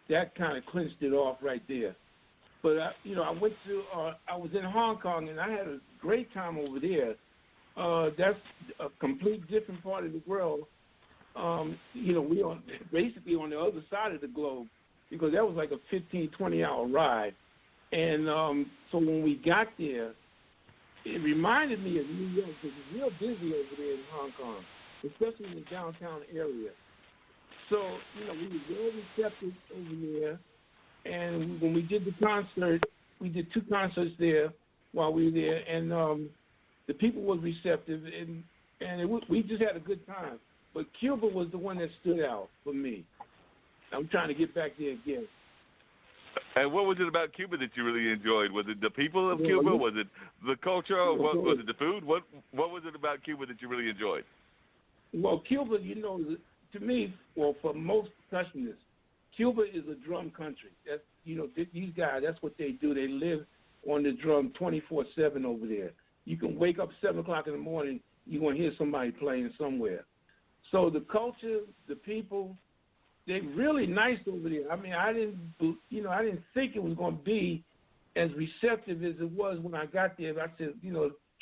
that kind of clinched it off right there. But I was in Hong Kong, and I had a great time over there. That's a complete different part of the world. We basically on the other side of the globe, because that was like a 15, 20-hour ride. And so when we got there, it reminded me of New York, because it's real busy over there in Hong Kong, especially in the downtown area. So, we were very receptive over there. And when we did the concert, we did 2 concerts there while we were there, and the people were receptive, and we just had a good time. But Cuba was the one that stood out for me. I'm trying to get back there again. And what was it about Cuba that you really enjoyed? Was it the people of Cuba? Was it the culture? Was it the food? What was it about Cuba that you really enjoyed? Well, Cuba, to me, for most percussionists, Cuba is a drum country. That's these guys. That's what they do. They live on the drum 24/7 over there. You can wake up 7 o'clock in the morning, you're gonna hear somebody playing somewhere. So the culture, the people, they're really nice over there. I didn't think it was gonna be as receptive as it was when I got there. I said,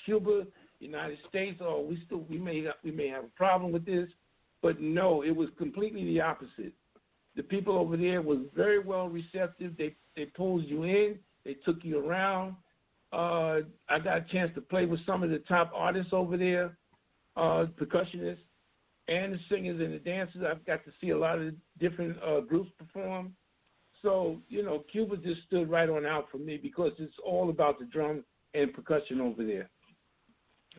Cuba, United States, we may have a problem with this, but no, it was completely the opposite. The people over there was very well receptive. They pulled you in. They took you around. I got a chance to play with some of the top artists over there, percussionists, and the singers and the dancers. I've got to see a lot of different groups perform. So, Cuba just stood right on out for me because it's all about the drum and percussion over there.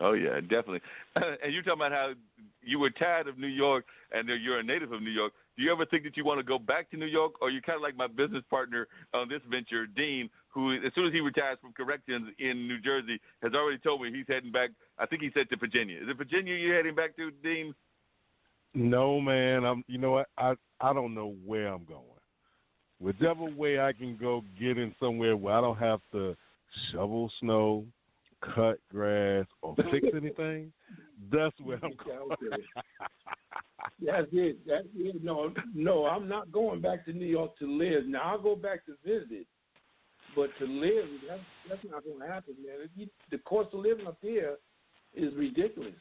Oh, yeah, definitely. And you're talking about how you were tired of New York and you're a native of New York. Do you ever think that you want to go back to New York, or you're kind of like my business partner on this venture, Dean, who as soon as he retires from corrections in New Jersey has already told me he's heading back, I think he said to Virginia. Is it Virginia you're heading back to, Dean? No, man. You know what? I don't know where I'm going. Whichever way I can go get in somewhere where I don't have to shovel snow, cut grass, or fix anything, that's where I'm going. That's it. No, I'm not going back to New York to live. Now, I'll go back to visit, but to live, that's not going to happen, man. The cost of living up here is ridiculous.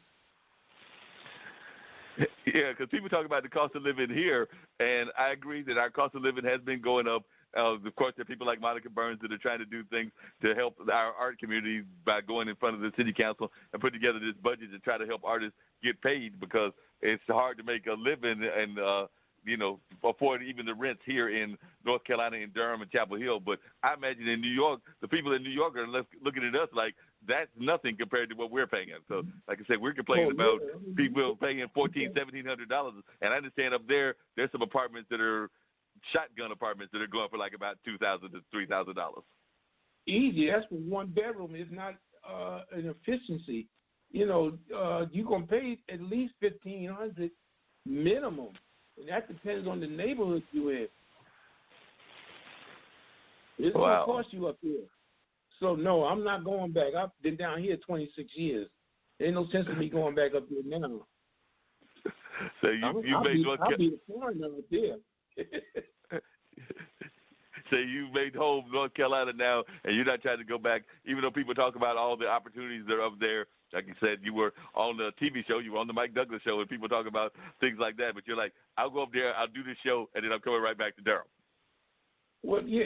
Yeah, because people talk about the cost of living here, and I agree that our cost of living has been going up. Of course, there are people like Monica Burns that are trying to do things to help our art community by going in front of the city council and put together this budget to try to help artists get paid, because it's hard to make a living and afford even the rents here in North Carolina, in Durham and Chapel Hill. But I imagine in New York, the people in New York are looking at us like that's nothing compared to what we're paying. So, like I said, we're complaining about people paying $1,400, $1,700, and I understand up there's some apartments that are shotgun apartments that are going for like about $2,000 to $3,000. Easy. That's for one bedroom. It's not an efficiency. You're gonna pay at least $1,500 minimum, and that depends on the neighborhood you're in. It's gonna cost you up here. So no, I'm not going back. I've been down here 26 years. There ain't no sense in me going back up there now. So I'll be the foreigner up there. So you made home North Carolina now, and you're not trying to go back, even though people talk about all the opportunities that are up there. Like you said, you were on the TV show, you were on the Mike Douglas show, and people talk about things like that. But you're like, I'll go up there, I'll do this show, and then I'm coming right back to Durham. Well, yeah,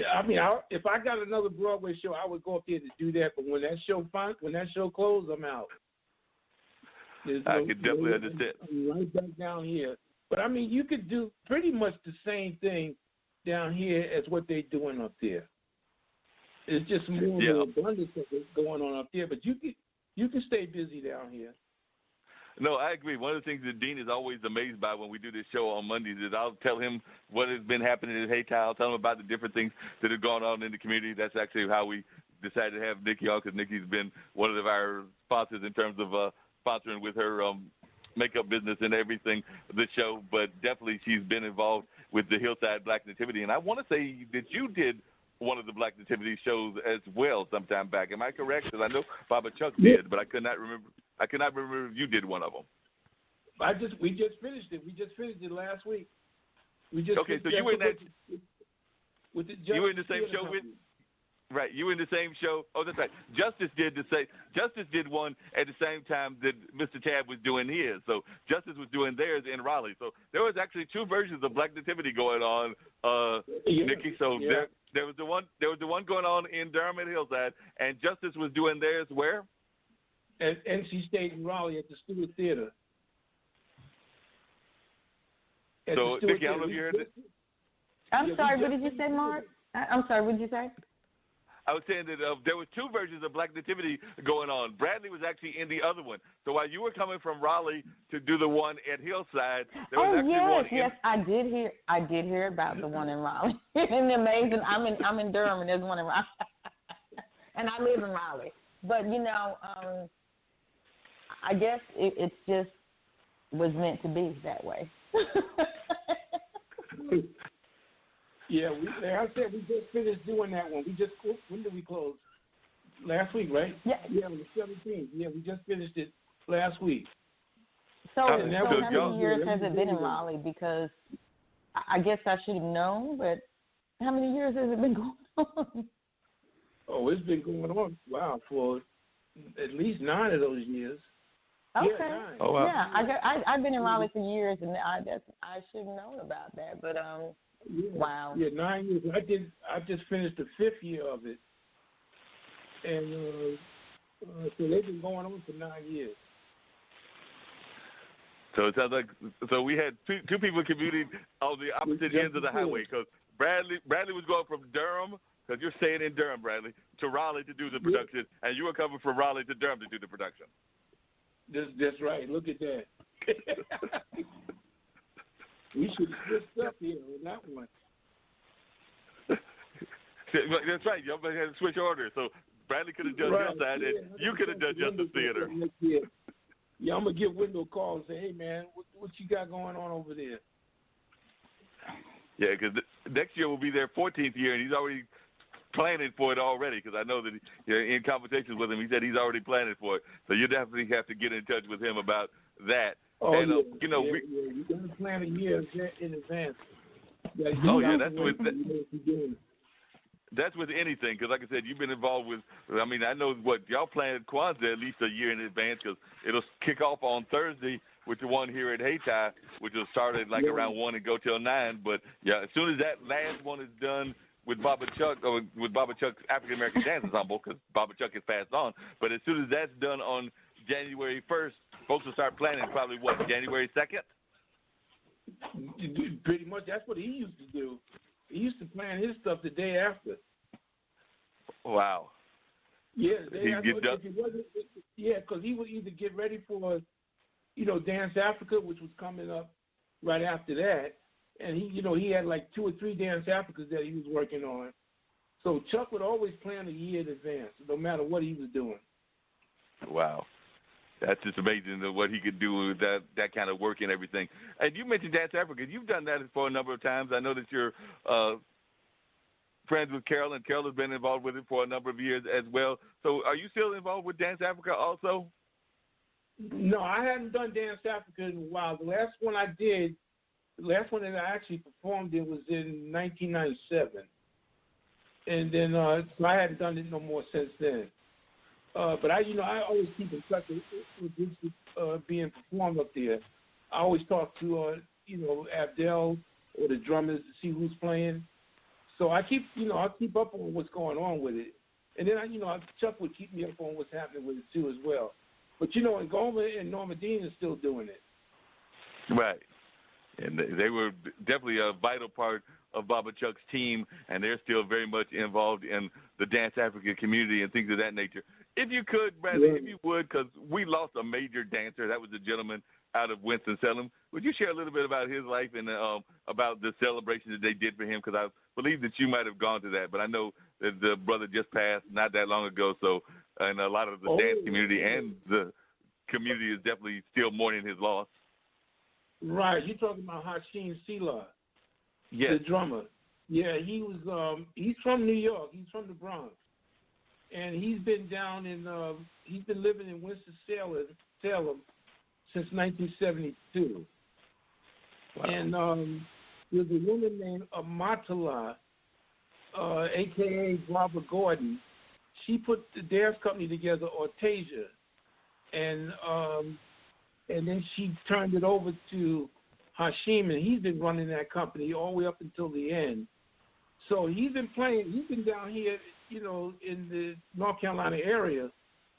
if I got another Broadway show, I would go up there to do that. But when that show closed, I'm out. I can definitely understand. I'm right back down here. But you could do pretty much the same thing down here as what they're doing up there. It's just more of an abundance of what's going on up there. But you can stay busy down here. No, I agree. One of the things that Dean is always amazed by when we do this show on Mondays is I'll tell him what has been happening at Hayti. I'll tell him about the different things that have gone on in the community. That's actually how we decided to have Nikki on, because Nikki's been one of our sponsors in terms of sponsoring with her makeup business and everything, the show. But definitely she's been involved with the Hillside Black Nativity. And I want to say that you did one of the Black Nativity shows as well sometime back. Am I correct? Because I know Baba Chuck did, but I could not remember if you did one of them. We just finished it. We just finished it last week. Okay, so you were in that. With the you were in the same show with. Right, you were in the same show. Oh, that's right. Justice did one at the same time that Mr. Tab was doing his. So Justice was doing theirs in Raleigh. So there was actually two versions of Black Nativity going on, Nikki. So there was the one going on in Durham at Hillside, and Justice was doing theirs where? At NC State in Raleigh at the Stewart Theater. So Nikki, I don't know if you heard it. I'm sorry. What did you say, Mark? I'm sorry. What did you say? I was saying that there were two versions of Black Nativity going on. Bradley was actually in the other one. So while you were coming from Raleigh to do the one at Hillside, there was actually one. Yes, I did hear about the one in Raleigh. Isn't amazing? I'm in Durham and there's one in Raleigh, and I live in Raleigh. But I guess it's just was meant to be that way. Yeah, like I said, we just finished doing that one. When did we close? Last week, right? Yeah. Yeah, on the 17th. Yeah, we just finished it last week. So how many years has it been in Raleigh? Because I guess I should have known, but how many years has it been going on? Oh, it's been going on, for at least 9 of those years. Okay. Yeah, 9. Oh, wow. Yeah, I've been in Raleigh for years, and I should have known about that, but wow. Yeah, 9 years. I just finished the 5th year of it, and so they've been going on for 9 years. So it sounds like we had two people commuting on the opposite ends of the highway, because Bradley was going from Durham, because you're staying in Durham, Bradley, to Raleigh to do the production, and you were coming from Raleigh to Durham to do the production. That's right. Look at that. We should have switched up here on that one. That's right. Y'all had to switch orders. So Bradley could have done your side, and you could have done Justice Theater. Yeah, I'm going to give Wendell a call and say, hey, man, what you got going on over there? Yeah, because next year will be their 14th year, and he's already planning for it already, because I know that in conversations with him, he said he's already planning for it. So you definitely have to get in touch with him about that. Oh, and, you got to plan a year in advance. That's with anything, because like I said, you've been involved with, I know y'all planned Kwanzaa at least a year in advance, because it'll kick off on Thursday with the one here at Hayti, which will start at around 1 and go till 9. But, yeah, as soon as that last one is done with Baba Chuck, or with Baba Chuck's African American Dance Ensemble, because Baba Chuck has passed on, but as soon as that's done on January 1st, folks will start planning probably, January 2nd? Pretty much. That's what he used to do. He used to plan his stuff the day after. Wow. Yeah, because he would either get ready for, Dance Africa, which was coming up right after that, and he had like 2 or 3 Dance Africas that he was working on. So Chuck would always plan a year in advance, no matter what he was doing. Wow. That's just amazing what he could do with that kind of work and everything. And you mentioned Dance Africa. You've done that for a number of times. I know that you're friends with Carol, and Carol has been involved with it for a number of years as well. So are you still involved with Dance Africa also? No, I hadn't done Dance Africa in a while. The last one that I actually performed in was in 1997. And then so I hadn't done it no more since then. But I always keep in touch with groups being performed up there. I always talk to, Abdel or the drummers to see who's playing. So I keep up on what's going on with it. And then Chuck would keep me up on what's happening with it too as well. But Ngoma and Norma Dean is still doing it. Right. And they were definitely a vital part of Baba Chuck's team, and they're still very much involved in the Dance Africa community and things of that nature. If you could, Bradley, if you would, because we lost a major dancer. That was a gentleman out of Winston-Salem. Would you share a little bit about his life and about the celebration that they did for him? Because I believe that you might have gone to that, but I know that the brother just passed not that long ago. So, and a lot of the dance community and the community is definitely still mourning his loss. Right. You're talking about Hashim Sila, yes, the drummer. Yeah, he was. He's from New York. He's from the Bronx, and he's been down in. He's been living in Winston-Salem since 1972. Wow. And there's a woman named Amatala, a.k.a. Barbara Gordon. She put the dance company together, Ortasia, and then she turned it over to Hashim, and he's been running that company all the way up until the end. So he's been playing. He's been down here, in the North Carolina area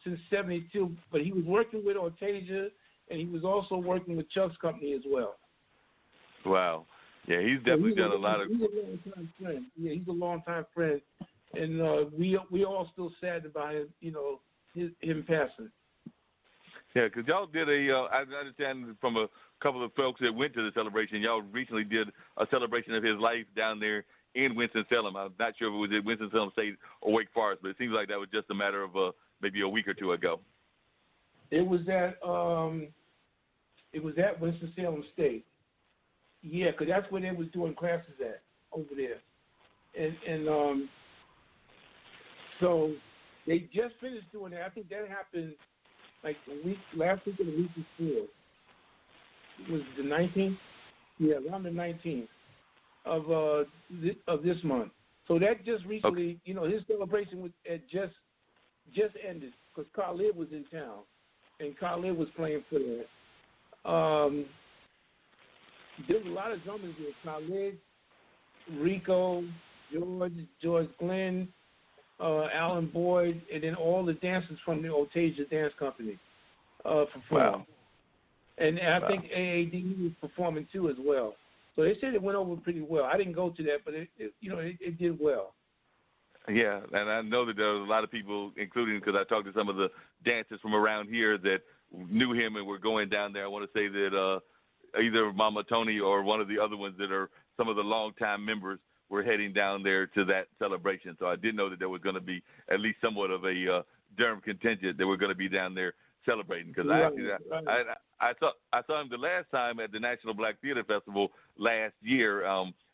since '72. But he was working with Ortasia, and he was also working with Chuck's company as well. Wow. Yeah, he's definitely done a lot of. He's a long-time friend. Yeah, he's a long-time friend, and we all still sad about him. Him passing. Yeah, because y'all did I understand from a couple of folks that went to the celebration, y'all recently did a celebration of his life down there in Winston-Salem. I'm not sure if it was at Winston-Salem State or Wake Forest, but it seems like that was just a matter of maybe a week or two ago. It was at Winston-Salem State. Yeah, because that's where they was doing classes at over there, and so they just finished doing that. I think that happened like last week or the week before. It was the 19th. Yeah, around the 19th of this month. So that just recently, his celebration had just ended because Khalid was in town, and Khalid was playing for that. There was a lot of drummers there. Khalid, Rico, George Glenn, Alan Boyd, and then all the dancers from the Ortasia Dance Company performed. Wow. And I think AAD was performing too as well. So they said it went over pretty well. I didn't go to that, but it did well. Yeah, and I know that there was a lot of people, including because I talked to some of the dancers from around here that knew him and were going down there. I want to say that either Mama Tony or one of the other ones that are some of the longtime members were heading down there to that celebration. So I did know that there was going to be at least somewhat of a Durham contingent that were going to be down there celebrating. Because I saw him the last time at the National Black Theater Festival last year.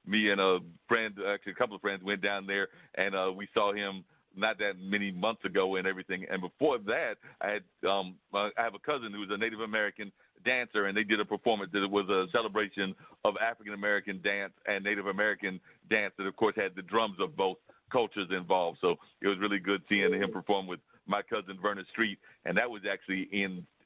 Me and a friend, actually a couple of friends, went down there and we saw him not that many months ago and everything. And before that, I have a cousin who was a Native American dancer, and they did a performance that was a celebration of African American dance and Native American dance that, of course, had the drums of both cultures involved. So it was really good seeing him perform with my cousin Vernon Street, and that was actually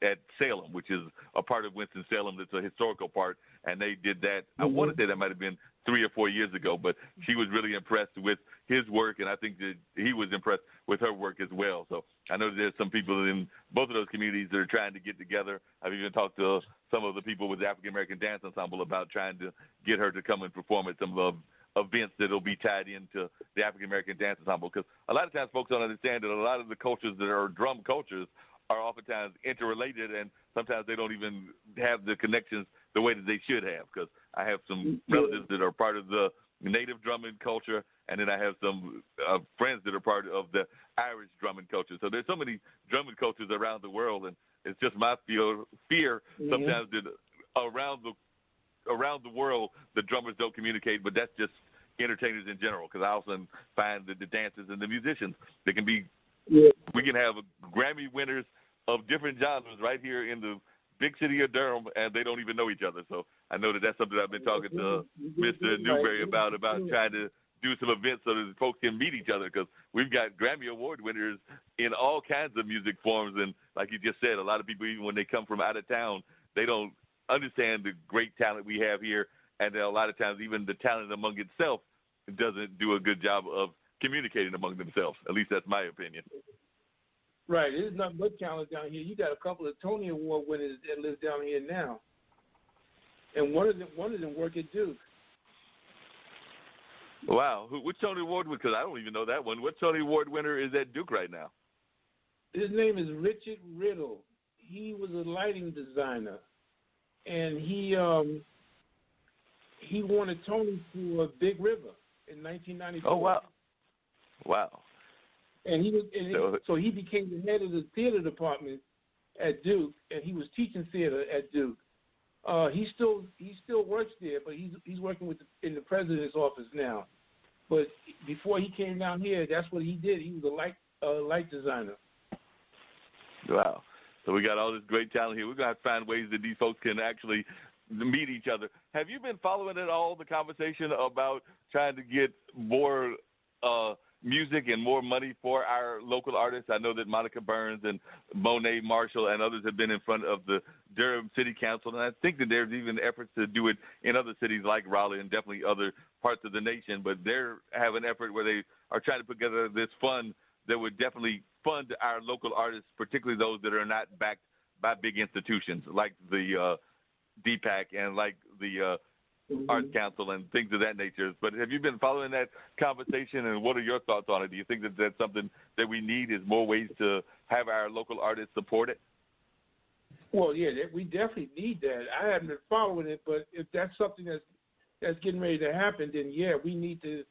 at Salem, which is a part of Winston-Salem that's a historical part, and they did that. I want to say that might have been 3 or 4 years ago, but she was really impressed with his work, and I think that he was impressed with her work as well. So I know that there's some people in both of those communities that are trying to get together. I've even talked to some of the people with the African American Dance Ensemble about trying to get her to come and perform at some of events that will be tied into the African American Dance Ensemble, because a lot of times folks don't understand that a lot of the cultures that are drum cultures are oftentimes interrelated, and sometimes they don't even have the connections the way that they should have, because I have some relatives that are part of the native drumming culture, and then I have some friends that are part of the Irish drumming culture. So there's so many drumming cultures around the world, and it's just my fear sometimes that around the world the drummers don't communicate, but that's just entertainers in general, because I also find that the dancers and the musicians, they can be, we can have Grammy winners of different genres right here in the big city of Durham, and they don't even know each other. So I know that that's something I've been talking to Mr. Newberry about trying to do some events so that folks can meet each other, because we've got Grammy Award winners in all kinds of music forms, and like you just said, a lot of people, even when they come from out of town, they don't understand the great talent we have here, and a lot of times even the talent among itself doesn't do a good job of communicating among themselves. At least that's my opinion. Right. There's nothing but talent down here. You got a couple of Tony Award winners that live down here now, and one of them work at Duke. Wow. Which Tony Award winner? Because I don't even know that one. What Tony Award winner is at Duke right now? His name is Richard Riddle. He was a lighting designer, and he won a Tony for Big River in 1994. Oh wow! Wow. And so he became the head of the theater department at Duke, and he was teaching theater at Duke. He still works there, but he's working in the president's office now. But before he came down here, that's what he did. He was a light designer. Wow. So we got all this great talent here. We're going to have to find ways that these folks can actually meet each other. Have you been following at all the conversation about trying to get more music and more money for our local artists? I know that Monica Burns and Monet Marshall and others have been in front of the Durham City Council, and I think that there's even efforts to do it in other cities like Raleigh and definitely other parts of the nation, but they're having an effort where they are trying to put together this fund that would definitely fund our local artists, particularly those that are not backed by big institutions like the DPAC and like the Arts Council and things of that nature. But have you been following that conversation, and what are your thoughts on it? Do you think that that's something that we need, is more ways to have our local artists supported? Well, yeah, we definitely need that. I haven't been following it, but if that's something that's getting ready to happen, then yeah, we need to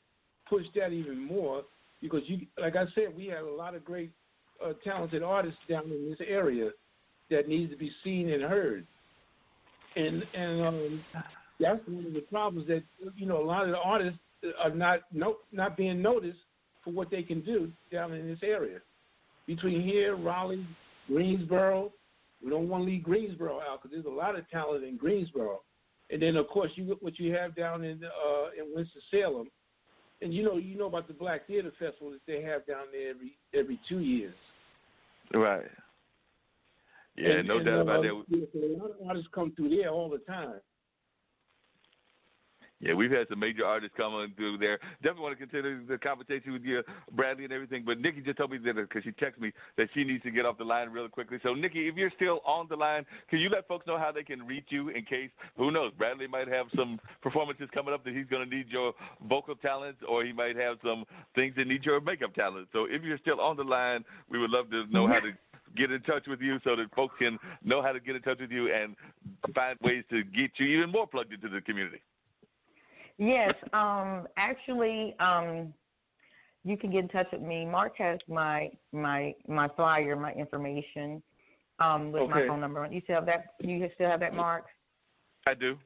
push that even more, because like I said, we have a lot of great talented artists down in this area that needs to be seen and heard. And that's one of the problems, that a lot of the artists are not being noticed for what they can do down in this area. Between here, Raleigh, Greensboro, we don't want to leave Greensboro out, because there's a lot of talent in Greensboro. And then of course what you have down in Winston-Salem, and you know about the Black Theater Festival that they have down there every 2 years. Right. Yeah, no doubt about that. A lot of artists come through there all the time. Yeah, we've had some major artists coming through there. Definitely want to continue the conversation with you, Bradley, and everything. But Nikki just told me that, because she texted me, that she needs to get off the line real quickly. So, Nikki, if you're still on the line, can you let folks know how they can reach you in case, who knows, Bradley might have some performances coming up that he's going to need your vocal talents, or he might have some things that need your makeup talent. So if you're still on the line, we would love to know how to get in touch with you so that folks can know how to get in touch with you and find ways to get you even more plugged into the community. Yes, actually, you can get in touch with me. Mark has my flyer, my information, with my phone number. You still have that? You still have that, Mark? I do.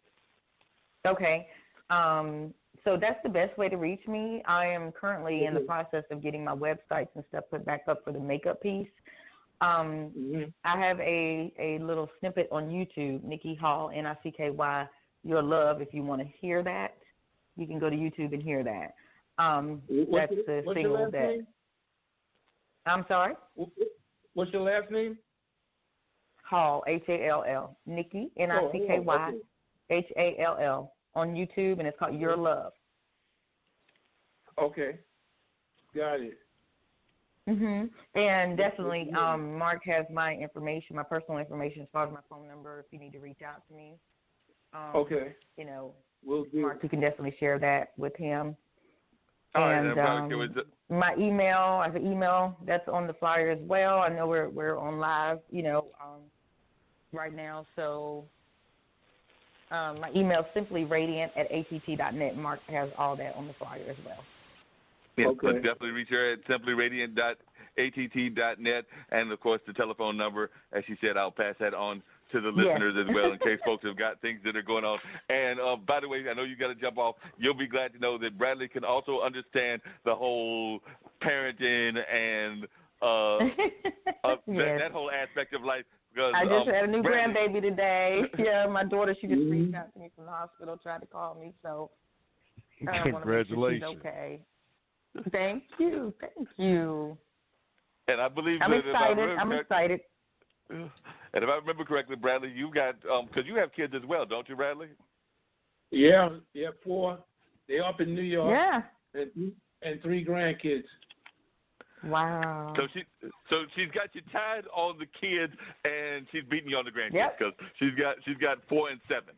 Okay. So that's the best way to reach me. I am currently in the process of getting my websites and stuff put back up for the makeup piece. I have a little snippet on YouTube, Nikki Hall, N-I-C-K-Y, Your Love. If you want to hear that, you can go to YouTube and hear that. That's the single that. Name? I'm sorry? What's your last name? Hall, H-A-L-L. Nikki, N-I-C-K-Y, H-A-L-L, on YouTube, and it's called Your Love. Okay. Got it. And definitely, Mark has my information, my personal information, as far as my phone number, if you need to reach out to me. Okay. We'll do. Mark, you can definitely share that with him. And my email, I have an email that's on the flyer as well. I know we're on live, right now. So my email is simplyradiant@att.net. Mark has all that on the flyer as well. Yeah, so definitely reach her at simplyradiant.att.net, and of course the telephone number. As she said, I'll pass that on to the listeners as well, in case folks have got things that are going on. And by the way, I know you got to jump off. You'll be glad to know that Bradley can also understand the whole parenting and that whole aspect of life. Because I just had a new grandbaby today. Yeah, my daughter, she just reached out to me from the hospital, tried to call me, so I want to make sure she's okay. Thank you. And I believe I'm excited. And if I remember correctly, Bradley, you got because you have kids as well, don't you, Bradley? Yeah, 4. They're up in New York. Yeah. And 3 grandkids. Wow. So she's got you tied on the kids, and she's beating you on the grandkids because she's got 4 and 7.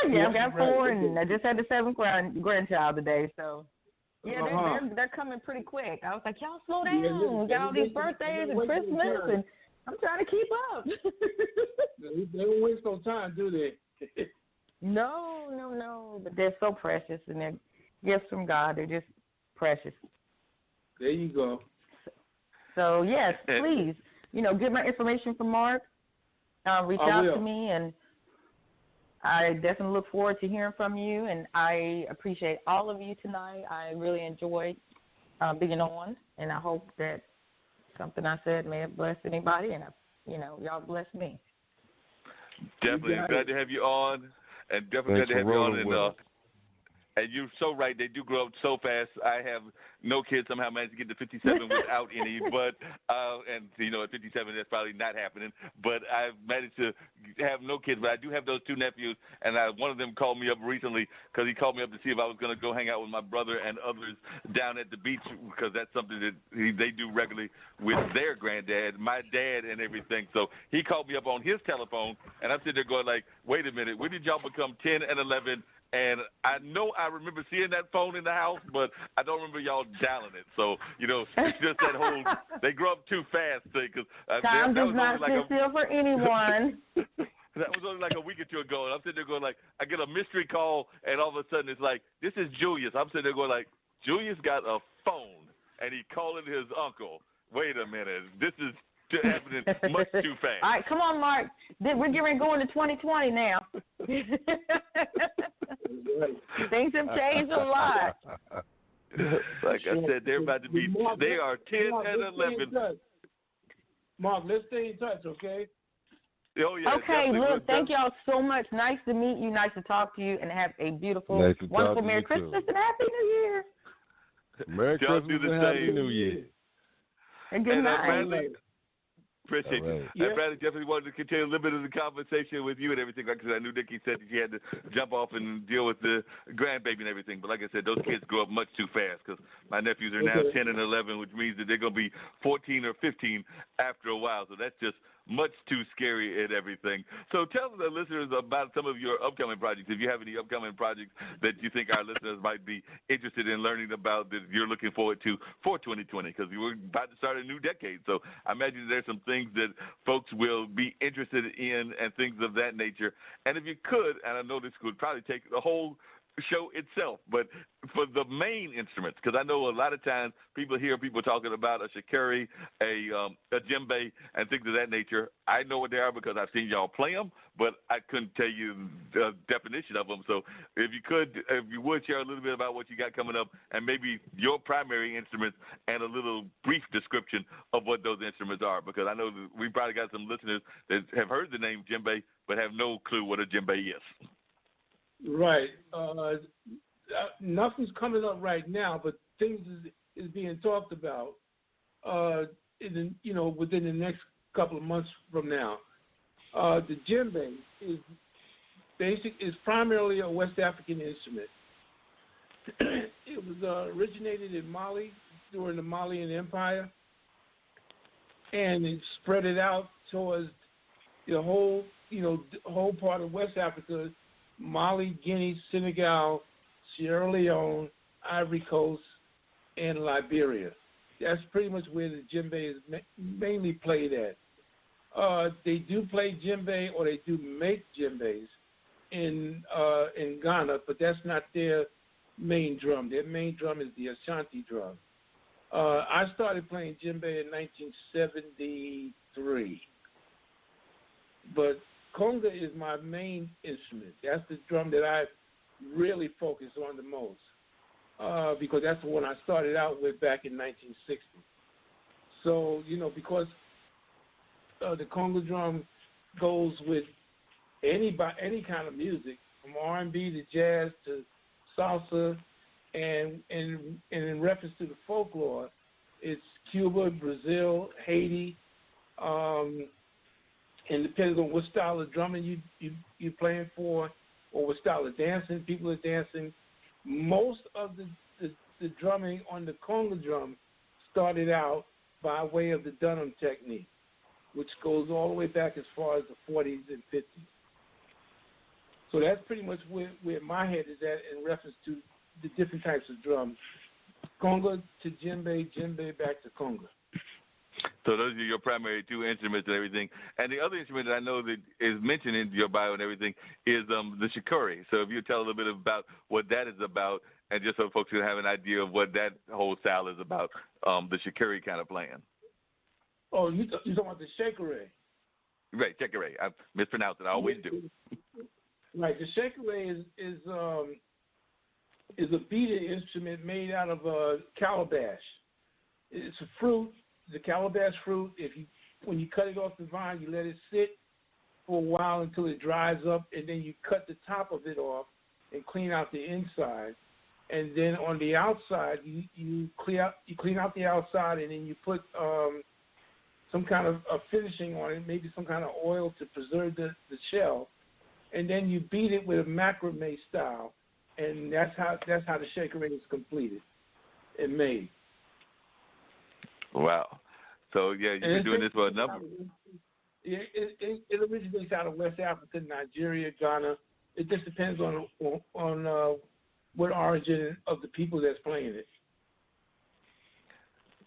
Yeah, I've got 4, and I just had the 7th grandchild today. So Yeah, they're coming pretty quick. I was like, y'all slow down. We got all these birthdays and Christmas, and I'm trying to keep up. They don't waste no time, do they? No. But they're so precious, and they're gifts from God. They're just precious. There you go. So, yes, please, get my information from Mark. Reach out to me, and I definitely look forward to hearing from you, and I appreciate all of you tonight. I really enjoyed being on, and I hope that something I said may have blessed anybody, and, y'all blessed me. Definitely glad to have you on, and definitely glad to have you on. And you're so right. They do grow up so fast. I have no kids. Somehow managed to get to 57 without any. But at 57, that's probably not happening. But I've managed to have no kids. But I do have those two nephews, and one of them called me up recently because he called me up to see if I was going to go hang out with my brother and others down at the beach, because that's something that they do regularly with their granddad, my dad, and everything. So he called me up on his telephone, and I'm sitting there going like, wait a minute, when did y'all become 10 and 11? And I know I remember seeing that phone in the house, but I don't remember y'all dialing it. So, it's just that whole, they grow up too fast thing. Time does not sit still for anyone. That was only like a week or two ago, and I'm sitting there going like, I get a mystery call, and all of a sudden it's like, this is Julius. I'm sitting there going like, Julius got a phone, and he calling his uncle. Wait a minute, this is happening much too fast. All right, come on, Mark. We're getting ready to go into 2020 now. Things have changed a lot. Like I said, they're about to be, they are 10 and 11. Mark, let's stay in touch, okay? Oh, yeah. Okay, look, thank y'all so much. Nice to meet you. Nice to talk to you. And have a beautiful, wonderful Merry Christmas and Happy New Year. Merry Christmas and Happy New Year. And good night. Bradley, appreciate you. Yeah. And Bradley definitely wanted to continue a little bit of the conversation with you and everything. Like I said, I knew Nikki said that she had to jump off and deal with the grandbaby and everything. But like I said, those kids grow up much too fast, because my nephews are now 10 and 11, which means that they're going to be 14 or 15 after a while. So that's just much too scary and everything. So tell the listeners about some of your upcoming projects. If you have any upcoming projects that you think our listeners might be interested in learning about, that you're looking forward to for 2020, because we're about to start a new decade. So I imagine there's some things that folks will be interested in and things of that nature. And if you could, and I know this would probably take the whole show itself, but for the main instruments, because I know a lot of times people hear people talking about a shikari, a djembe, and things of that nature. I know what they are because I've seen y'all play them, but I couldn't tell you the definition of them. So if you would share a little bit about what you got coming up, and maybe your primary instruments, and a little brief description of what those instruments are, because I know that we probably got some listeners that have heard the name djembe but have no clue what a djembe is. Right. Nothing's coming up right now, but things is being talked about. Within the next couple of months from now. The djembe is primarily a West African instrument. It was originated in Mali during the Malian Empire, and it spread it out towards the whole part of West Africa. Mali, Guinea, Senegal, Sierra Leone, Ivory Coast, and Liberia. That's pretty much where the djembe is mainly played at. They do play djembe, or they do make djembes in Ghana, but that's not their main drum. Their main drum is the Ashanti drum. I started playing djembe in 1973, but conga is my main instrument. That's the drum that I really focus on the most, because that's the one I started out with back in 1960. So, because the conga drum goes with any kind of music, from R&B to jazz to salsa, and in reference to the folklore, it's Cuba, Brazil, Haiti, and depending on what style of drumming you're playing for, or what style of dancing people are dancing, most of the drumming on the conga drum started out by way of the Durham technique, which goes all the way back as far as the 40s and 50s. So that's pretty much where my head is at in reference to the different types of drums conga to djembe, djembe back to conga. So those are your primary two instruments and everything. And the other instrument that I know that is mentioned in your bio and everything is the shikori. So if you tell a little bit about what that is about, and just so folks can have an idea of what that whole style is about, the shikori kind of playing. Oh, you talking about the shekere? Right, shekere. I mispronounced it. I always do. Right, the shekere is a beating instrument made out of calabash. It's a fruit. The calabash fruit, when you cut it off the vine, you let it sit for a while until it dries up, and then you cut the top of it off and clean out the inside. And then on the outside, you clean out the outside, and then you put some kind of a finishing on it, maybe some kind of oil to preserve the shell, and then you beat it with a macrame style, and that's how the shekere is completed and made. Wow. So, yeah, you've been doing this for a number. Yeah, it originates out of West Africa, Nigeria, Ghana. It just depends on what origin of the people that's playing it.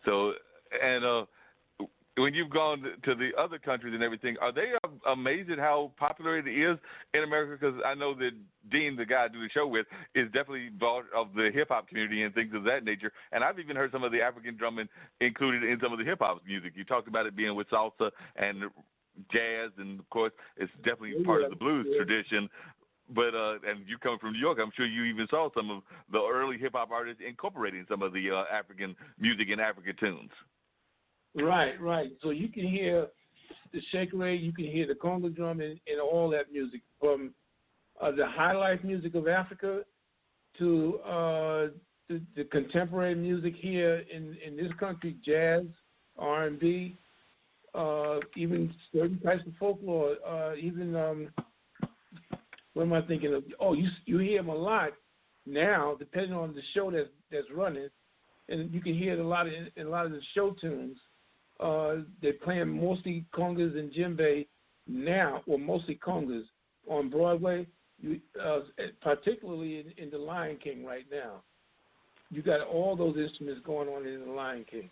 So, and when you've gone to the other countries and everything, are they amazed at how popular it is in America? Because I know that Dean, the guy I do the show with, is definitely part of the hip-hop community and things of that nature. And I've even heard some of the African drumming included in some of the hip-hop music. You talked about it being with salsa and jazz, and, of course, it's definitely part of the blues tradition. But and you coming from New York, I'm sure you even saw some of the early hip-hop artists incorporating some of the African music and African tunes. Right. So you can hear the shekere, you can hear the conga drum, and all that music, from the high life music of Africa to the contemporary music here in this country, jazz, R&B, even certain types of folklore, even what am I thinking of? Oh, you hear them a lot now, depending on the show that's running, and you can hear it a lot in a lot of the show tunes. They're playing mostly congas and djembe now, or mostly congas on Broadway, particularly in The Lion King right now. You got all those instruments going on in The Lion King.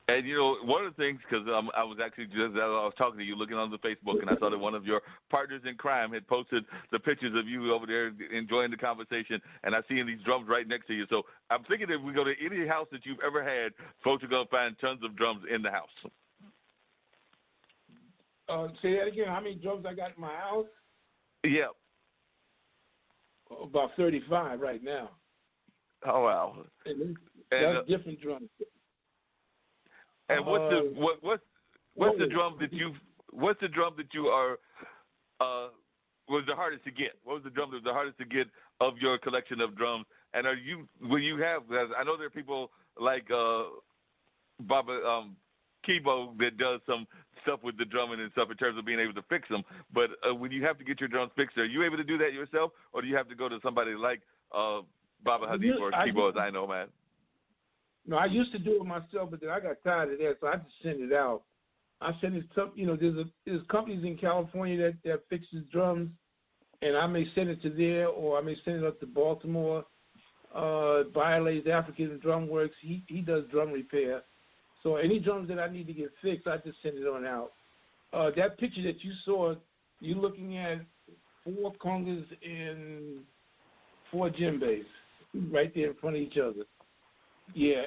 And, one of the things, because I was actually just I was talking to you, looking on the Facebook, and I saw that one of your partners in crime had posted the pictures of you over there enjoying the conversation, and I see these drums right next to you. So I'm thinking if we go to any house that you've ever had, folks are going to find tons of drums in the house. Say that again. How many drums I got in my house? Yeah. About 35 right now. Oh, wow. And that's different drums. And what's the drum that you are was the hardest to get? What was the drum that was the hardest to get of your collection of drums? And will you have? I know there are people like Baba Kibo that does some stuff with the drumming and stuff in terms of being able to fix them. But when you have to get your drums fixed, are you able to do that yourself, or do you have to go to somebody like Baba Hadid or Kibo, as I know, man? No, I used to do it myself, but then I got tired of that, so I just send it out. I send it to, there's companies in California that fixes drums, and I may send it to there, or I may send it up to Baltimore. Biolase African Drum Works, he does drum repair. So any drums that I need to get fixed, I just send it on out. That picture that you saw, you're looking at 4 congas and 4 djembes right there in front of each other. Yeah,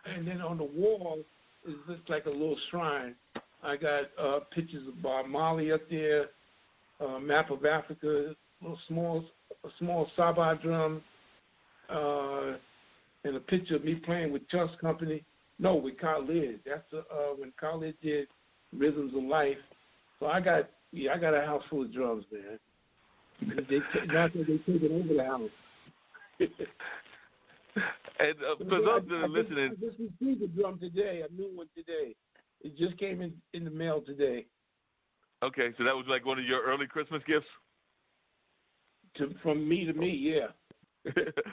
and then on the wall is just like a little shrine. I got pictures of Bob Marley up there, map of Africa, a small Saba drum, and a picture of me playing with Chuck's company. No, with Khalid. That's when Khalid did Rhythms of Life. So I got a house full of drums, man. Now they're taking over the house. And for those that are listening, I just received a drum today, a new one today. It just came in the mail today. Okay, so that was like one of your early Christmas gifts? From me to me, yeah.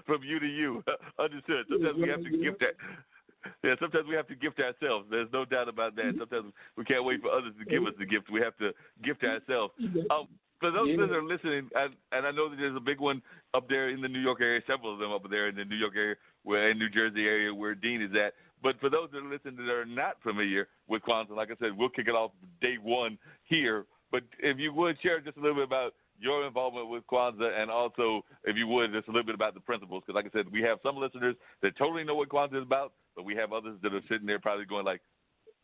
From you to you. Understood. Sometimes we have to gift that. Yeah, sometimes we have to gift ourselves. There's no doubt about that. Sometimes we can't wait for others to give us the gift. We have to gift ourselves. for those that are listening, and I know that there's a big one up there in the New York area, several of them up there in the New York area, in New Jersey area where Dean is at. But for those that are listening that are not familiar with Kwanzaa, like I said, we'll kick it off day one here. But if you would share just a little bit about your involvement with Kwanzaa, and also, if you would, just a little bit about the principles. Because like I said, we have some listeners that totally know what Kwanzaa is about, but we have others that are sitting there probably going like,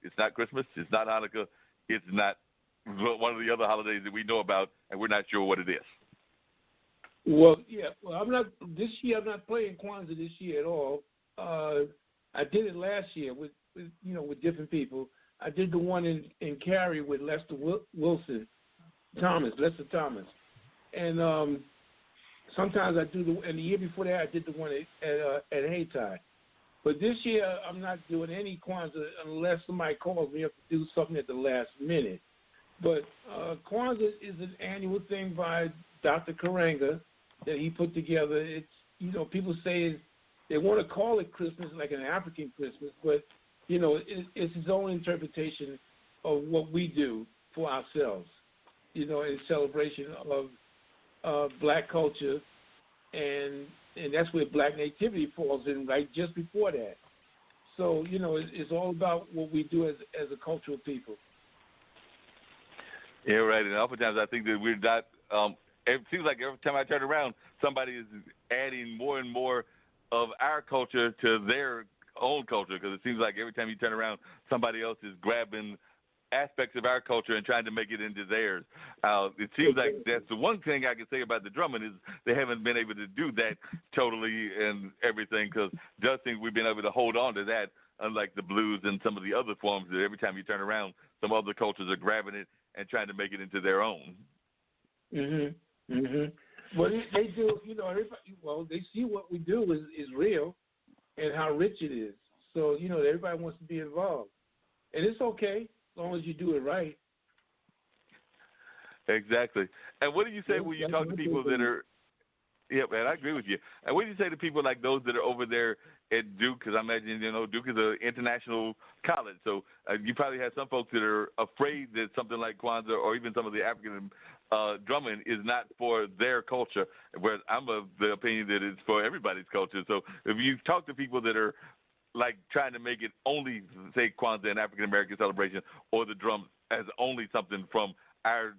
it's not Christmas, it's not Hanukkah, it's not one of the other holidays that we know about, and we're not sure what it is. Well, I'm not playing Kwanzaa this year at all. I did it last year with different people. I did the one in Cary with Lester Thomas, and sometimes I do and the year before that I did the one at Hayti. But this year I'm not doing any Kwanzaa unless somebody calls me up to do something at the last minute. But Kwanzaa is an annual thing by Dr. Karenga that he put together. It's people say they want to call it Christmas, like an African Christmas, but it's his own interpretation of what we do for ourselves. In celebration of black culture, and that's where black nativity falls in, right just before that. So it's all about what we do as a cultural people. Yeah, right. And oftentimes I think that we're not. It seems like every time I turn around, somebody is adding more and more of our culture to their own culture, because it seems like every time you turn around, somebody else is grabbing aspects of our culture and trying to make it into theirs. It seems like that's the one thing I can say about the drumming is they haven't been able to do that totally and everything, because it does seem we've been able to hold on to that, unlike the blues and some of the other forms that every time you turn around, some other cultures are grabbing it and trying to make it into their own. Well, they do, they see what we do is real and how rich it is. So, everybody wants to be involved. And it's okay as long as you do it right. Exactly. And what do you say when you talk to people that are – yeah, man, I agree with you. And what do you say to people like those that are over there at Duke? Because I imagine, Duke is an international college. So you probably have some folks that are afraid that something like Kwanzaa or even some of the African drumming is not for their culture, whereas I'm of the opinion that it's for everybody's culture. So if you talk to people that are like trying to make it only, say, Kwanzaa, an African-American celebration, or the drums as only something from our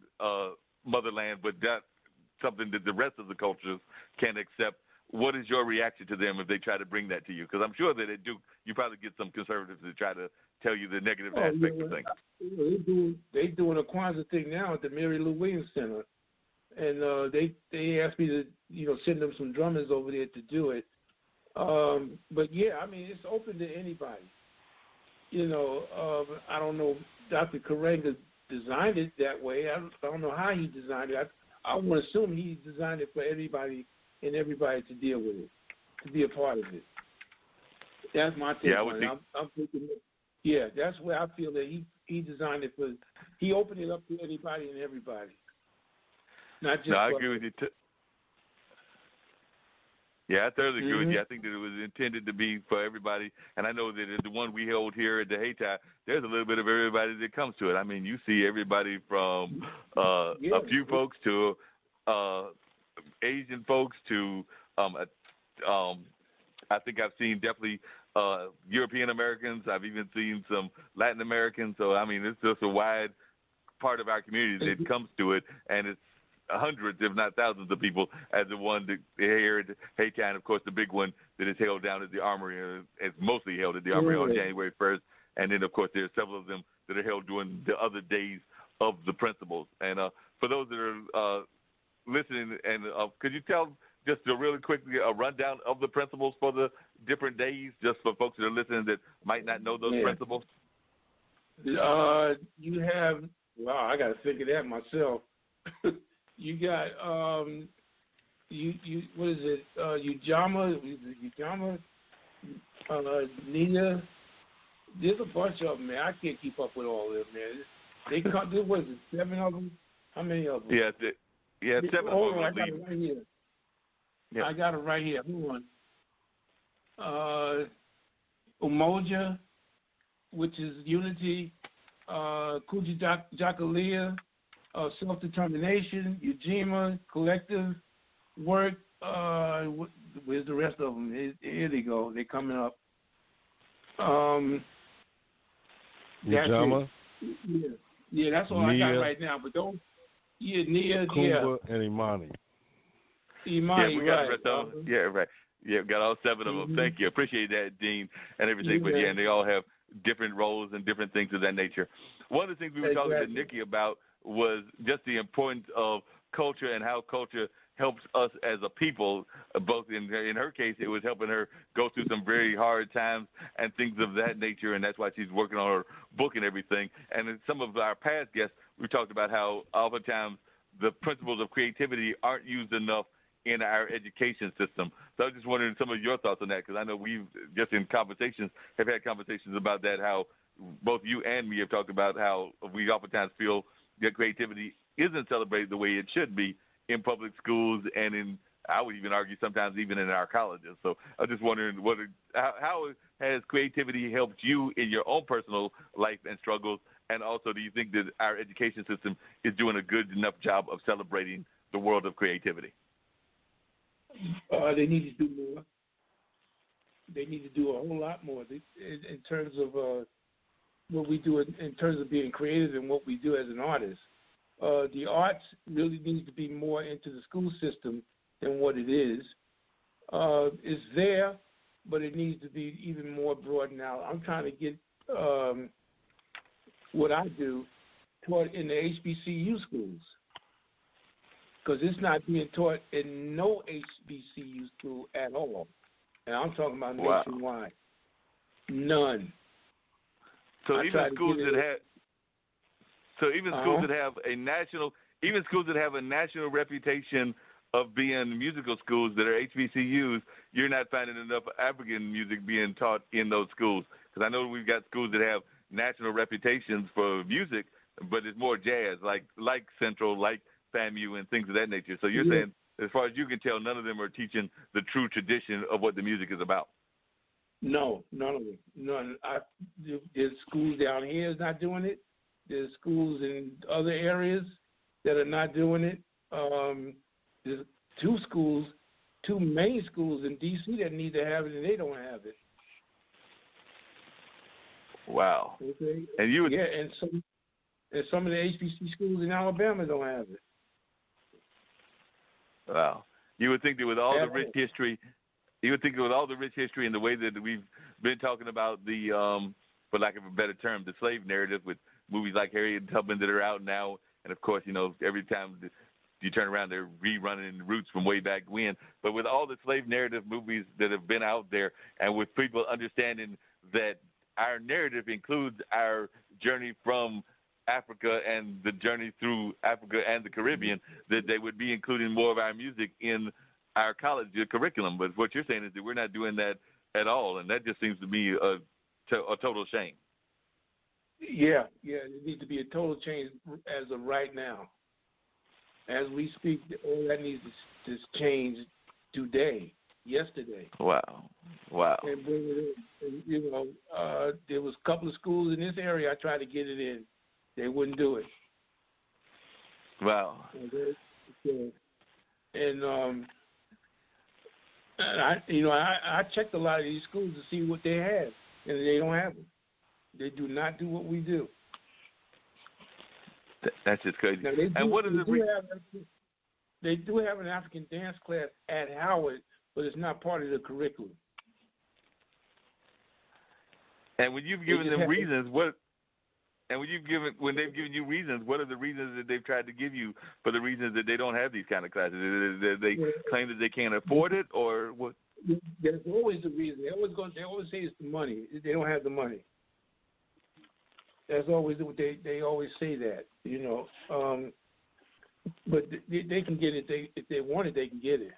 motherland, but not something that the rest of the cultures can accept, what is your reaction to them if they try to bring that to you? Because I'm sure that at Duke, you probably get some conservatives that try to tell you the negative aspects of things. They're doing a Kwanzaa thing now at the Mary Lou Williams Center. And they asked me to, send them some drummers over there to do it. But, yeah, I mean, it's open to anybody. I don't know, Dr. Karenga designed it that way. I don't know how he designed it. I would assume he designed it for everybody and everybody to deal with it, to be a part of it. That's my take on it. I'm thinking, that's where I feel that he designed it for. He opened it up to anybody and everybody. Not just. No, I agree with you. Yeah, I thoroughly agree with you. I think that it was intended to be for everybody. And I know that the one we held here at the Hayti, there's a little bit of everybody that comes to it. I mean, you see everybody from a few folks to Asian folks to, I think I've seen definitely European Americans. I've even seen some Latin Americans. So, I mean, it's just a wide part of our community that comes to it. And it's hundreds, if not thousands, of people as the one that here at Hayti, and of course the big one that is held down at the Armory. It's mostly held at the Armory on January 1st, and then of course there are several of them that are held during the other days of the principles. And for those that are listening, and could you tell just really quickly a rundown of the principles for the different days, just for folks that are listening that might not know those principles? You have, I got to figure that myself. You got you what is it? Ujama, Nina. There's a bunch of them, man. I can't keep up with all of them, man. They come. There was 7 of them. How many of them? Yeah, 7 of them. I got it right here. Yeah. I got it right here. Hold on. Umoja, which is unity. Kujakalia, self-determination, Ujima, collective work. Where's the rest of them? Here they go. They're coming up. Ujima? Yeah, that's all Nia, I got right now. But don't. Yeah, Nia, Kumba, and Imani. Imani, yeah, we got right. the rest of them. Yeah, right. Yeah, got all 7 of them. Thank you. Appreciate that, Dean, and everything. But, and they all have different roles and different things of that nature. One of the things we were talking to Nikki about was just the importance of culture and how culture helps us as a people. Both in her case, it was helping her go through some very hard times and things of that nature, and that's why she's working on her book and everything. And in some of our past guests, we talked about how oftentimes the principles of creativity aren't used enough in our education system. So I was just wondering some of your thoughts on that, because I know we've just in conversations have had conversations about that, how both you and me have talked about how we oftentimes feel that creativity isn't celebrated the way it should be in public schools and in, I would even argue, sometimes even in our colleges. So I was just wondering how has creativity helped you in your own personal life and struggles, and also do you think that our education system is doing a good enough job of celebrating the world of creativity? They need to do more. They need to do a whole lot more in terms of what we do in terms of being creative and what we do as an artist. The arts really needs to be more into the school system than what it is. It's there, but it needs to be even more broadened out. I'm trying to get what I do taught in the HBCU schools, because it's not being taught in no HBCU school at all. And I'm talking about nationwide. None. So even schools that have a national reputation of being musical schools that are HBCUs, you're not finding enough African music being taught in those schools. Because I know we've got schools that have national reputations for music, but it's more jazz, like Central, like FAMU, and things of that nature. So you're saying, as far as you can tell, none of them are teaching the true tradition of what the music is about. No, none of them. None. There's schools down here is not doing it. There's schools in other areas that are not doing it. There's two main schools in D.C. that need to have it, and they don't have it. Wow. Okay. And you would, and some of the HBC schools in Alabama don't have it. Wow. You would think that with all the rich history, and the way that we've been talking about the, for lack of a better term, the slave narrative with movies like Harriet Tubman that are out now, and of course, every time you turn around, they're rerunning Roots from way back when. But with all the slave narrative movies that have been out there, and with people understanding that our narrative includes our journey from Africa and the journey through Africa and the Caribbean, that they would be including more of our music in our college curriculum. But what you're saying is that we're not doing that at all, and that just seems to be a total shame. Yeah, it needs to be a total change as of right now. As we speak, all that needs to change today, yesterday. Wow. And bring it in. And, there was a couple of schools in this area I tried to get it in. They wouldn't do it. Wow. Okay. And I checked a lot of these schools to see what they have, and they don't have them. They do not do what we do. That's just crazy. Now, they do have an African dance class at Howard, but it's not part of the curriculum. And when you've given them reasons, when they've given you reasons, what are the reasons that they've tried to give you for the reasons that they don't have these kind of classes? They claim that they can't afford it, or what? There's always the reason. They always say it's the money. They don't have the money. That's always what they always say that, but they can get it. If they want it, they can get it.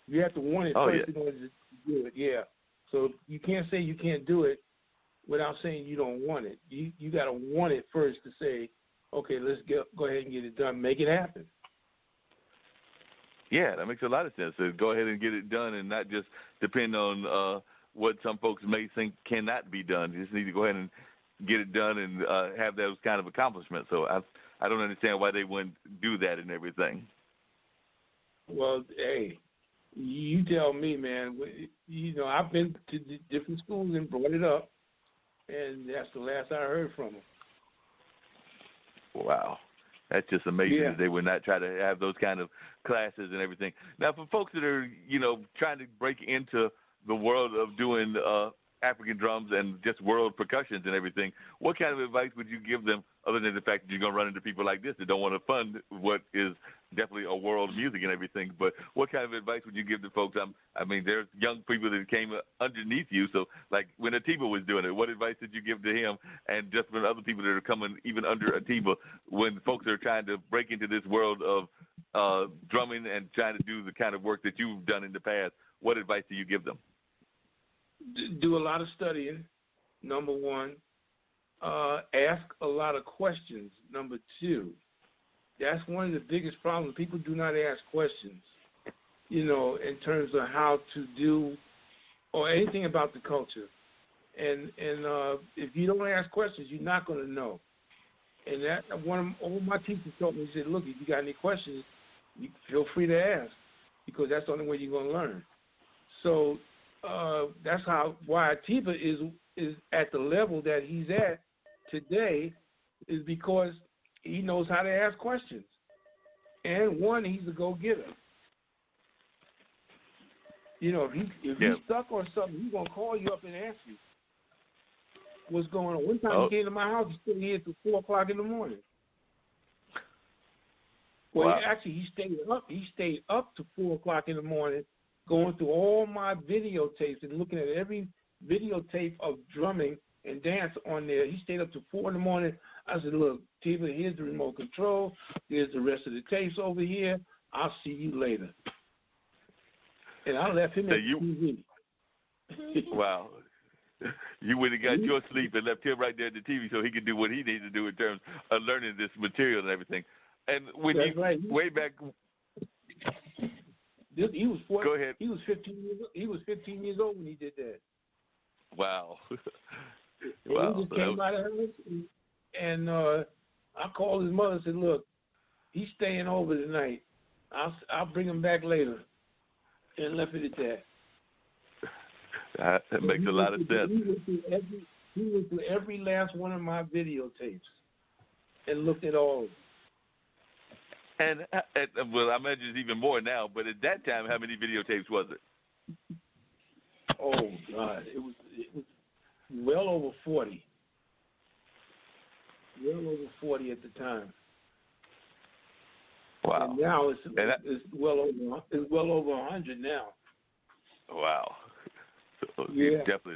You have to want it first in order to do it. Yeah. So you can't say you can't do it without saying you don't want it. You got to want it first to say, okay, let's go ahead and get it done. Make it happen. Yeah, that makes a lot of sense. So go ahead and get it done and not just depend on what some folks may think cannot be done. You just need to go ahead and get it done and have those kind of accomplishments. So I don't understand why they wouldn't do that and everything. Well, hey, you tell me, man. You know, I've been to different schools and brought it up, and that's the last I heard from them. Wow. That's just amazing that they would not try to have those kind of classes and everything. Now, for folks that are, you know, trying to break into the world of doing African drums and just world percussions and everything, what kind of advice would you give them other than the fact that you're going to run into people like this that don't want to fund what is definitely a world music and everything? But what kind of advice would you give to folks? I mean, there's young people that came underneath you. So, like when Atiba was doing it, what advice did you give to him? And just for other people that are coming even under Atiba, when folks are trying to break into this world of drumming and trying to do the kind of work that you've done in the past, what advice do you give them? Do a lot of studying, number one. Ask a lot of questions, number two. That's one of the biggest problems. People do not ask questions, you know, in terms of how to do or anything about the culture. And if you don't ask questions, you're not going to know. And that all my teachers told me, he said, look, if you got any questions, you feel free to ask, because that's the only way you're going to learn. So that's why Atiba is at the level that he's at today, is because he knows how to ask questions. And one, he's a go-getter. You know, if he's stuck on something, he's going to call you up and ask you what's going on. One time he came to my house, he stayed here till 4 o'clock in the morning. Well, he stayed up to 4 o'clock in the morning, going through all my videotapes and looking at every videotape of drumming and dance on there. He stayed up to 4 in the morning. I said, look, Tiva, here's the remote control. Here's the rest of the tapes over here. I'll see you later. And I left him at TV. Wow. You went and got your sleep and left him right there at the TV so he could do what he needed to do in terms of learning this material and everything. And when way back, he was 14, go ahead. He was 15 years. He was 15 years old when he did that. Wow. Wow. He just came out of the house, and I called his mother and said, "Look, he's staying over tonight. I'll bring him back later," and left it at that. That makes a lot of sense. He went through every last one of my videotapes and looked at all of them. And well, I imagine it's even more now. But at that time, how many videotapes was it? Oh God, it was well over 40. Well over 40 at the time. Wow. And now it's well over 100 now. Wow. So yeah. Definitely,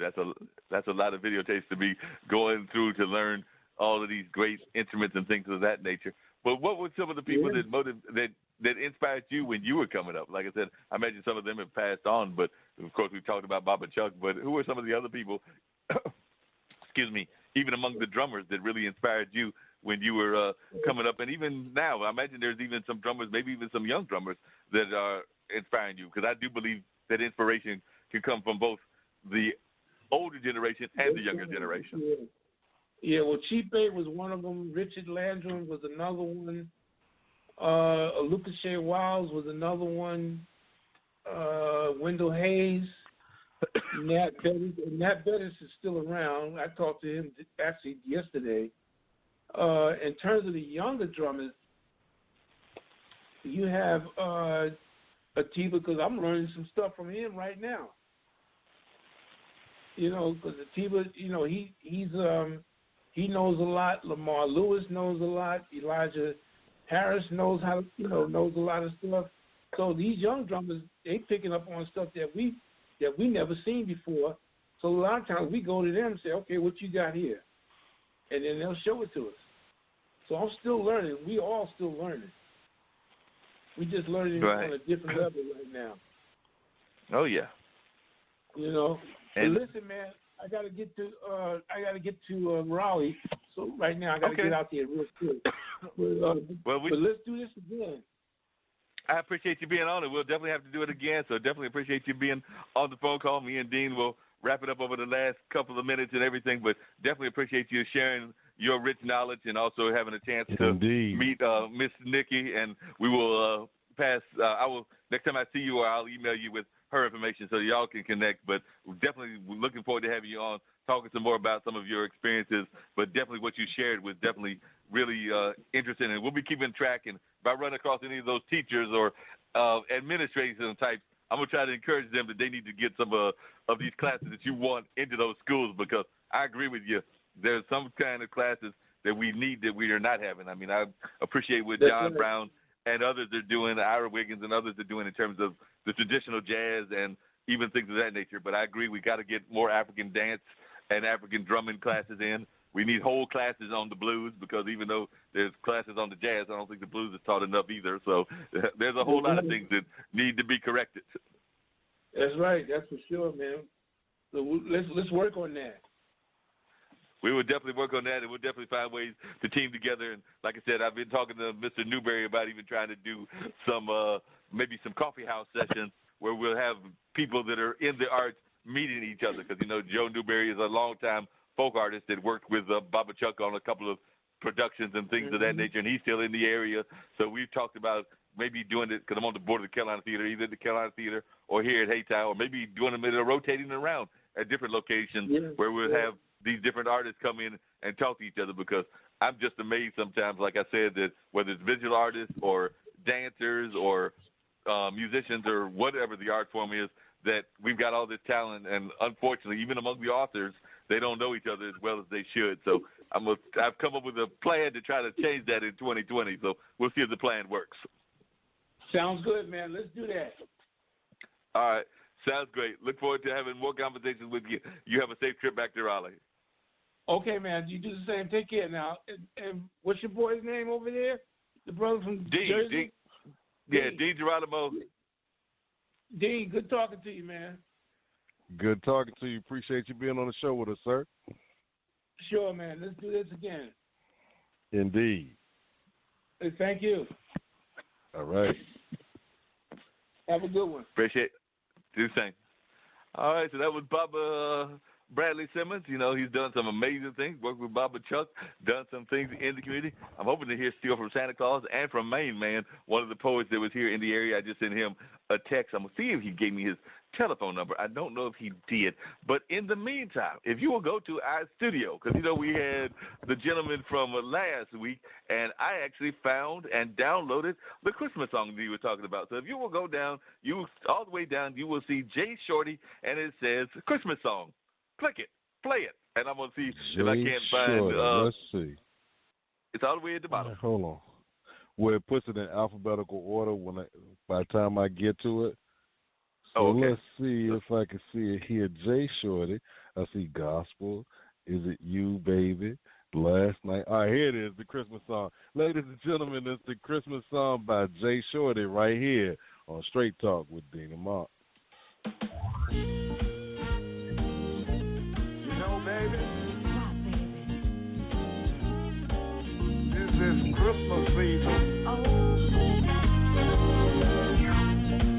that's a lot of videotapes to be going through to learn all of these great instruments and things of that nature. But what were some of the people that inspired you when you were coming up? Like I said, I imagine some of them have passed on, but of course we've talked about Baba Chuck. But who were some of the other people? Excuse me. Even among the drummers that really inspired you when you were coming up, and even now, I imagine there's even some drummers, maybe even some young drummers that are inspiring you. Because I do believe that inspiration can come from both the older generation and the younger generation. Yeah, well, Chipe was one of them. Richard Landrum was another one. Lucas Shea Wiles was another one. Wendell Hayes. Nat Bettis is still around. I talked to him actually yesterday. In terms of the younger drummers, you have Atiba, because I'm learning some stuff from him right now. You know, because Atiba, you know, he knows a lot. Lamar Lewis knows a lot. Elijah Harris knows knows a lot of stuff. So these young drummers, they picking up on stuff that we never seen before. So a lot of times we go to them and say, okay, what you got here? And then they'll show it to us. So I'm still learning. We all still learning. We just learning on a different level right now. Oh yeah. You know. And listen, man, I gotta get to Raleigh. So right now I gotta get out there real quick. But let's do this again. I appreciate you being on it. We'll definitely have to do it again. So definitely appreciate you being on the phone call. Me and Dean will wrap it up over the last couple of minutes and everything. But definitely appreciate you sharing your rich knowledge and also having a chance to Indeed. meet Miss Nikki. And we will pass. Next time I see you, I'll email you with her information so y'all can connect. But we're definitely looking forward to having you on, talking some more about some of your experiences. But definitely what you shared was definitely really interesting. And we'll be keeping track. And if I run across any of those teachers or administration types, I'm going to try to encourage them that they need to get some of these classes that you want into those schools, because I agree with you. There's some kind of classes that we need that we are not having. I mean, I appreciate what John Brown and others are doing, Ira Wiggins and others are doing in terms of the traditional jazz and even things of that nature. But I agree, we got to get more African dance and African drumming classes in. We need whole classes on the blues, because even though there's classes on the jazz, I don't think the blues is taught enough either. So there's a whole lot of things that need to be corrected. That's right. That's for sure, man. So let's work on that. We will definitely work on that, and we'll definitely find ways to team together. And like I said, I've been talking to Mr. Newberry about even trying to do some maybe some coffee house sessions where we'll have people that are in the arts meeting each other. Because, you know, Joe Newberry is a longtime folk artist that worked with Baba Chuck on a couple of productions and things of that nature, and he's still in the area. So we've talked about maybe doing it, because I'm on the board of the Carolina Theater, either the Carolina Theater or here at Haytown, or maybe doing them rotating around at different locations where we'll have these different artists come in and talk to each other, because I'm just amazed sometimes, like I said, that whether it's visual artists or dancers or musicians or whatever the art form is, that we've got all this talent, and unfortunately, even among the authors, they don't know each other as well as they should. So I've come up with a plan to try to change that in 2020, so we'll see if the plan works. Sounds good, man. Let's do that. All right. Sounds great. Look forward to having more conversations with you. You have a safe trip back to Raleigh. Okay, man. You do the same. Take care now. And what's your boy's name over there? The brother from Jersey? Dean Geronimo. Dean, good talking to you, man. Good talking to you. Appreciate you being on the show with us, sir. Sure, man. Let's do this again. Indeed. Hey, thank you. All right. Have a good one. Appreciate it. Do the same. All right, so that was Baba Bradley Simmons. You know, he's done some amazing things, worked with Baba Chuck, done some things in the community. I'm hoping to hear still from Santa Claus and from Maine Man, one of the poets that was here in the area. I just sent him a text. I'm going to see if he gave me his telephone number. I don't know if he did. But in the meantime, if you will go to our studio, because, you know, we had the gentleman from last week, and I actually found and downloaded the Christmas song that you were talking about. So if you will go down, all the way down, you will see Jay Shorty, and it says Christmas song. Click it, play it, and I'm going to see if I can't find. Let's see. It's all the way at the bottom. Hold on. Well, it puts it in alphabetical order by the time I get to it. So let's see if I can see it here. Jay Shorty. I see gospel. Is it you, baby? Last night. All right, here it is, the Christmas song. Ladies and gentlemen, it's the Christmas song by Jay Shorty right here on Straight Talk with Dean and Mark. Baby. This is Christmas season.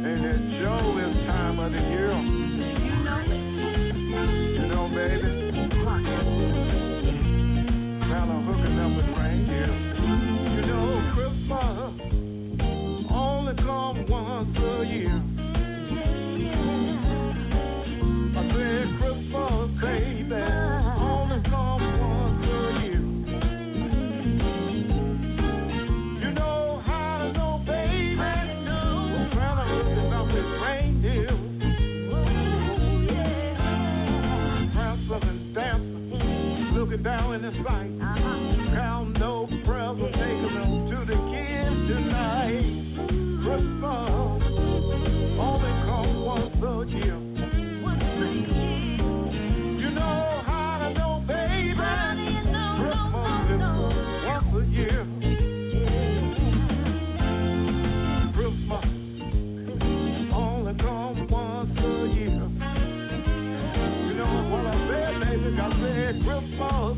And it's sure this time of the year. You know, baby. Kind of hooking up with reindeer. You know, Christmas only comes once a year. I said Christmas, baby. Down in the sight, count no presents, taking them to the kids tonight. Christmas only comes once a year. You know how to know, baby. Christmas is once a year. Christmas only comes once a year. You know what I said, baby? I said Christmas.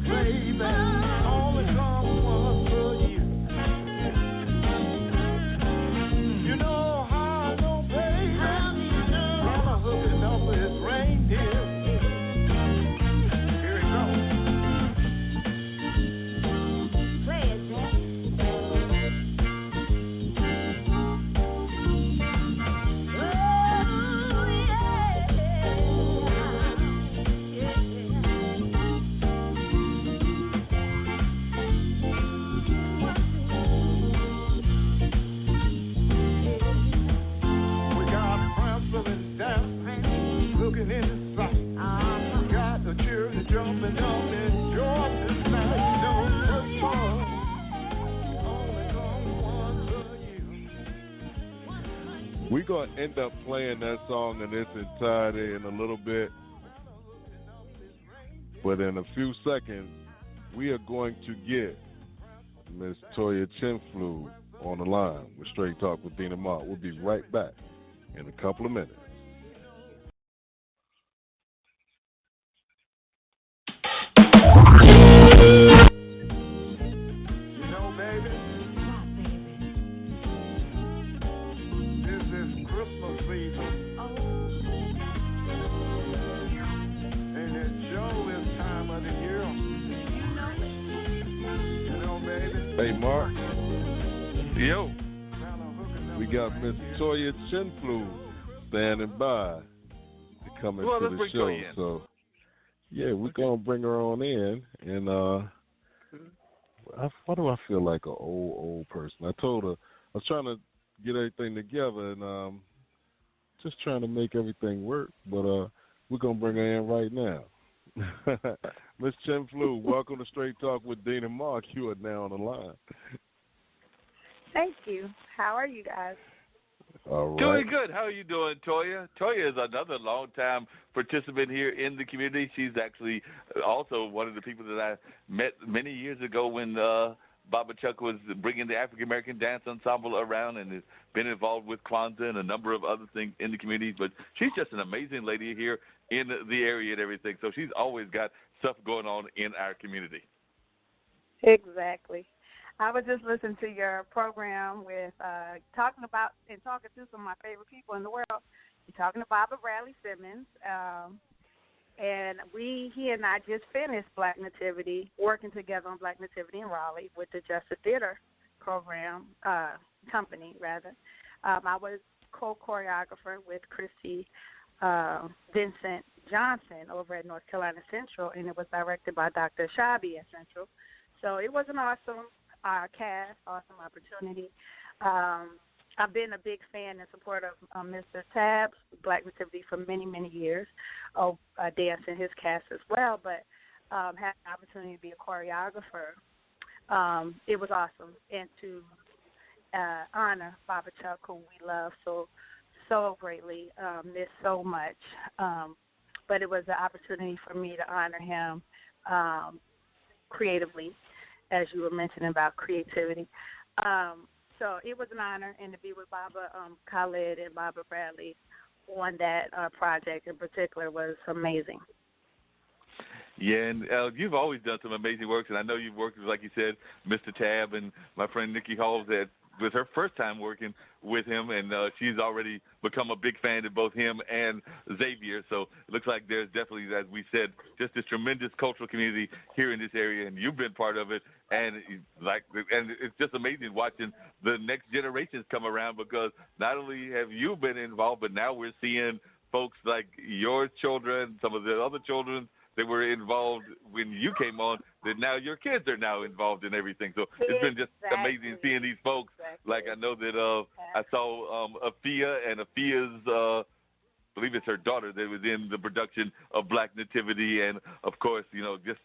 Baby, only come once a year. You know how I know, baby. Gonna hook it up with reindeer. Here it goes. we're going to end up playing that song in its entirety in a little bit. But in a few seconds, we are going to get Miss Toya Chinflu on the line with Straight Talk with Dean and Mark. We'll be right back in a couple of minutes. Hey, Mark. Yo. We got Miss Toya Chinflu standing by to come into the show. So, yeah, we're going to bring her on in. And why do I feel like an old person? I told her I was trying to get everything together and just trying to make everything work. But we're going to bring her in right now. Miss Chinflu, welcome to Straight Talk with Dean and Mark. You are now on the line. Thank you. How are you guys? All right. Doing good. How are you doing, Toya? Toya is another long-time participant here in the community. She's actually also one of the people that I met many years ago when Baba Chuck was bringing the African American Dance Ensemble around and has been involved with Kwanzaa and a number of other things in the community. But she's just an amazing lady here in the area and everything. So she's always got stuff going on in our community. Exactly. I was just listening to your program with talking to some of my favorite people in the world. You're talking to Barbara Bradley Simmons. And he and I just finished Black Nativity, working together on Black Nativity in Raleigh with the Justice Theater program, company, rather. I was co-choreographer with Christy Vincent Johnson over at North Carolina Central, and it was directed by Dr. Shabi at Central. So it was an awesome cast, awesome opportunity. I've been a big fan and supporter of Mr. Tabb's Black Nativity for many, many years. Dancing his cast as well, but had the opportunity to be a choreographer. It was awesome, and to honor Baba Chuck, who we love so greatly, miss so much. But it was an opportunity for me to honor him creatively, as you were mentioning about creativity. So it was an honor, and to be with Baba Khaled and Baba Bradley on that project in particular was amazing. Yeah, and you've always done some amazing work, and I know you've worked with, like you said, Mr. Tabb and my friend Nikki Hall. That was her first time working with him, and she's already become a big fan of both him and Xavier. So it looks like there's definitely, as we said, just this tremendous cultural community here in this area, and you've been part of it. And it's just amazing watching the next generations come around, because not only have you been involved, but now we're seeing folks like your children, some of the other children that were involved when you came on, that now your kids are now involved in everything. So it's been just amazing seeing these folks. Like I know that I saw Afia, and Afia's, I believe it's her daughter, that was in the production of Black Nativity. And, of course, just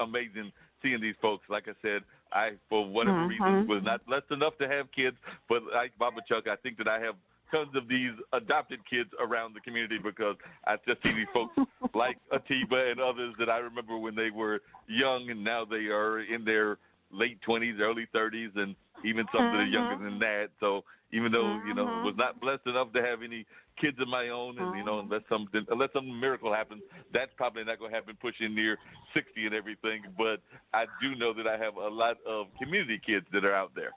amazing seeing these folks. Like I said, I, for whatever reason, was not blessed enough to have kids, but like Baba Chuck, I think that I have tons of these adopted kids around the community, because I just see these folks like Atiba and others that I remember when they were young, and now they are in their late 20s, early 30s, and even some that are younger than that. So even though, was not blessed enough to have any kids of my own, and, unless some miracle happens, that's probably not going to happen pushing near 60 and everything. But I do know that I have a lot of community kids that are out there.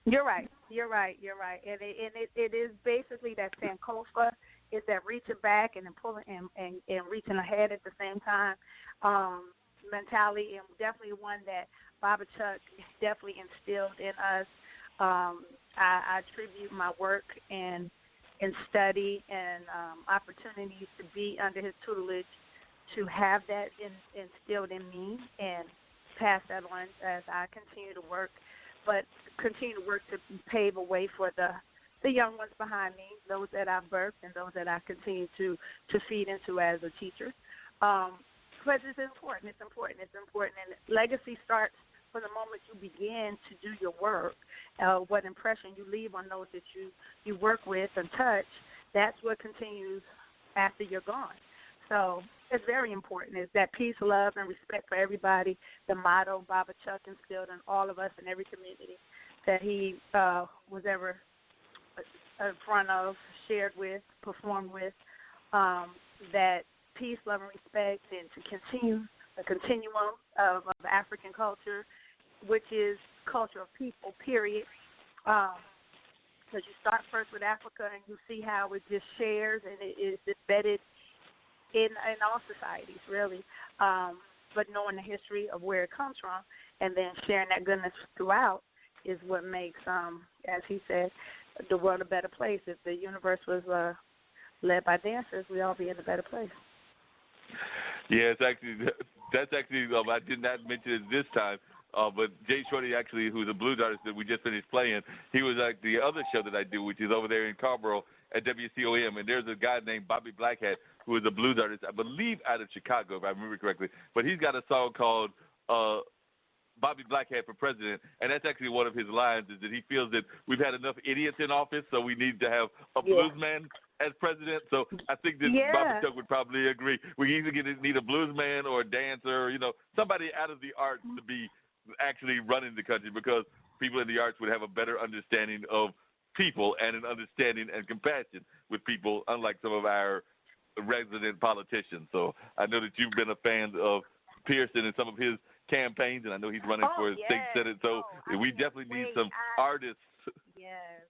You're right. And it is basically that Sankofa, is that reaching back and then pulling and reaching ahead at the same time mentality, and definitely one that Baba Chuck definitely instilled in us. I attribute my work and study and opportunities to be under his tutelage, to have that instilled in me and pass that on as I continue to work, but continue to work to pave a way for the young ones behind me, those that I've birthed and those that I continue to feed into as a teacher. But it's important, and legacy starts from the moment you begin to do your work, what impression you leave on those that you work with and touch, that's what continues after you're gone. So it's very important is that peace, love, and respect for everybody, the motto Baba Chuck instilled in all of us in every community that he was ever in front of, shared with, performed with, that peace, love, and respect, and to continue the continuum of African culture, which is culture of people, period. Because you start first with Africa and you see how it just shares and it is embedded in all societies, really. But knowing the history of where it comes from and then sharing that goodness throughout is what makes, as he said, the world a better place. If the universe was led by dancers, we'd all be in a better place. Yeah, that's actually I did not mention it this time, but Jay Shorty, actually, who's a blues artist that we just finished playing, he was at the other show that I do, which is over there in Carrboro at WCOM, and there's a guy named Bobby Blackhat who is a blues artist, I believe out of Chicago, if I remember correctly, but he's got a song called Bobby Blackhat for President, and that's actually one of his lines is that he feels that we've had enough idiots in office, so we need to have a bluesman as president. So I think that Bobby Chuck would probably agree. We either need a bluesman or a dancer, somebody out of the arts to be actually running the country, because people in the arts would have a better understanding of people and an understanding and compassion with people, unlike some of our resident politicians. So I know that you've been a fan of Pearson and some of his campaigns, and I know he's running for state senate. So we definitely need some artists. Yes.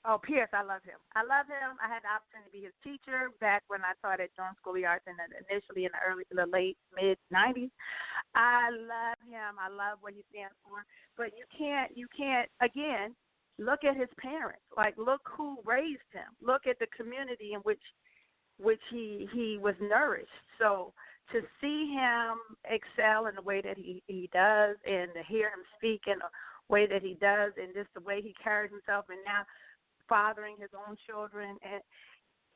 Oh, Pierce, I love him. I had the opportunity to be his teacher back when I taught at Durham School of the Arts, and initially in the late mid '90s. I love him. I love what he stands for. But you can't again look at his parents. Like, look who raised him. Look at the community in which he was nourished. So to see him excel in the way that he does, and to hear him speak in the way that he does, and just the way he carries himself, and now fathering his own children, and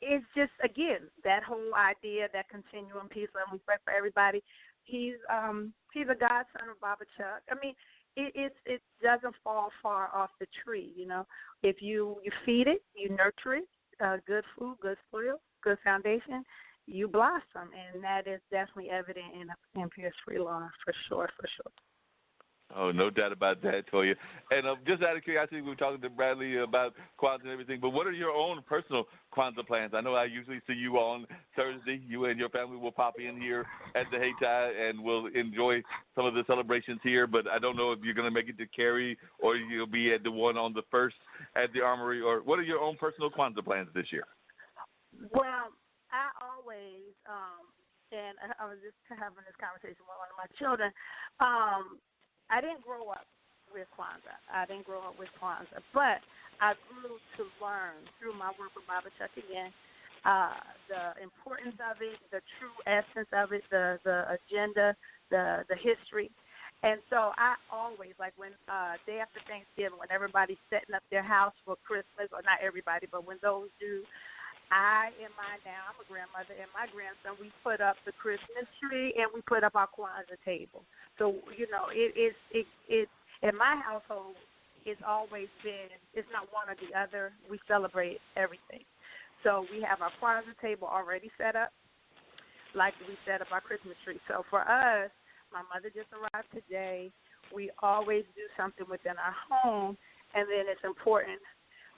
it's just, again, that whole idea, that continuum, peace, love, and respect for everybody. He's a godson of Baba Chuck. I mean, it doesn't fall far off the tree, If you feed it, you nurture it, good food, good soil, good foundation, you blossom, and that is definitely evident in Pierce Freelon, for sure. Oh, no doubt about that, Toya. And just out of curiosity, we were talking to Bradley about Kwanzaa and everything, but what are your own personal Kwanzaa plans? I know I usually see you on Thursday. You and your family will pop in here at the Hayti and we'll enjoy some of the celebrations here, but I don't know if you're going to make it to Cary or you'll be at the one on the 1st at the Armory, or what are your own personal Kwanzaa plans this year? Well, I always, and I was just having this conversation with one of my children, I didn't grow up with Kwanzaa. But I grew to learn through my work with Baba Chuck again the importance of it, the true essence of it, the agenda, the history. And so I always, like when day after Thanksgiving, when everybody's setting up their house for Christmas, or not everybody, but when those do, I'm a grandmother, and my grandson, we put up the Christmas tree and we put up our Kwanzaa table. So, it in my household, it's always been, it's not one or the other. We celebrate everything. So we have our Kwanzaa table already set up, like we set up our Christmas tree. So for us, my mother just arrived today. We always do something within our home, and then it's important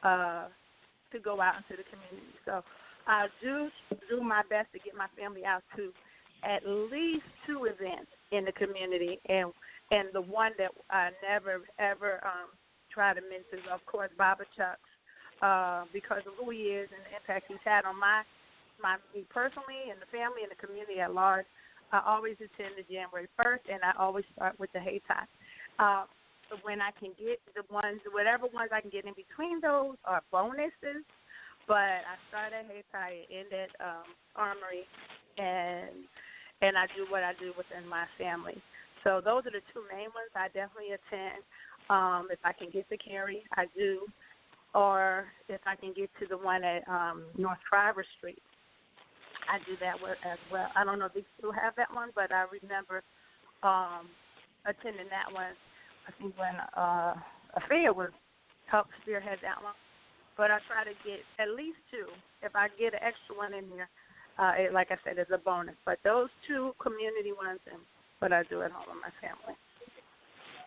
to go out into the community. So I do my best to get my family out to at least 2 events in the community, and the one that I never ever try to miss is, of course, Baba Chuck's, because of who he is and the impact he's had on me personally and the family and the community at large. I always attend the January 1st, and I always start with the Hayti. When I can get whatever ones I can get in between those are bonuses. But I start at Hayti, end at Armory, and I do what I do within my family. So those are the 2 main ones I definitely attend. If I can get to Cary, I do. Or if I can get to the one at North Driver Street, I do that as well. I don't know if they still have that one, but I remember attending that one. I think when Affair was helped spearhead that one. But I try to get at least 2. If I get an extra one in there, like I said, it's a bonus. But those 2 community ones and what I do at home with my family.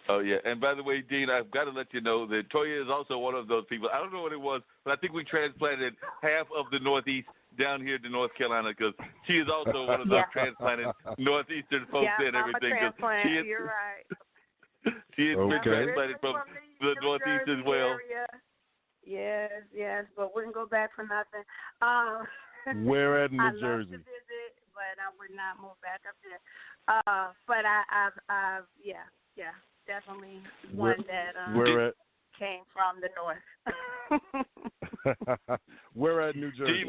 Oh, yeah. And by the way, Dean, I've got to let you know that Toya is also one of those people. I don't know what it was, but I think we transplanted half of the Northeast down here to North Carolina because she is also one of those transplanted Northeastern folks and everything. I'm a transplant. You're right. She is transplanted from the Northeast as well. Area. Yes, but wouldn't go back for nothing. Where at New I Jersey? love to visit, but I would not move back up there. But I've definitely one that came from the north. Where at New Jersey?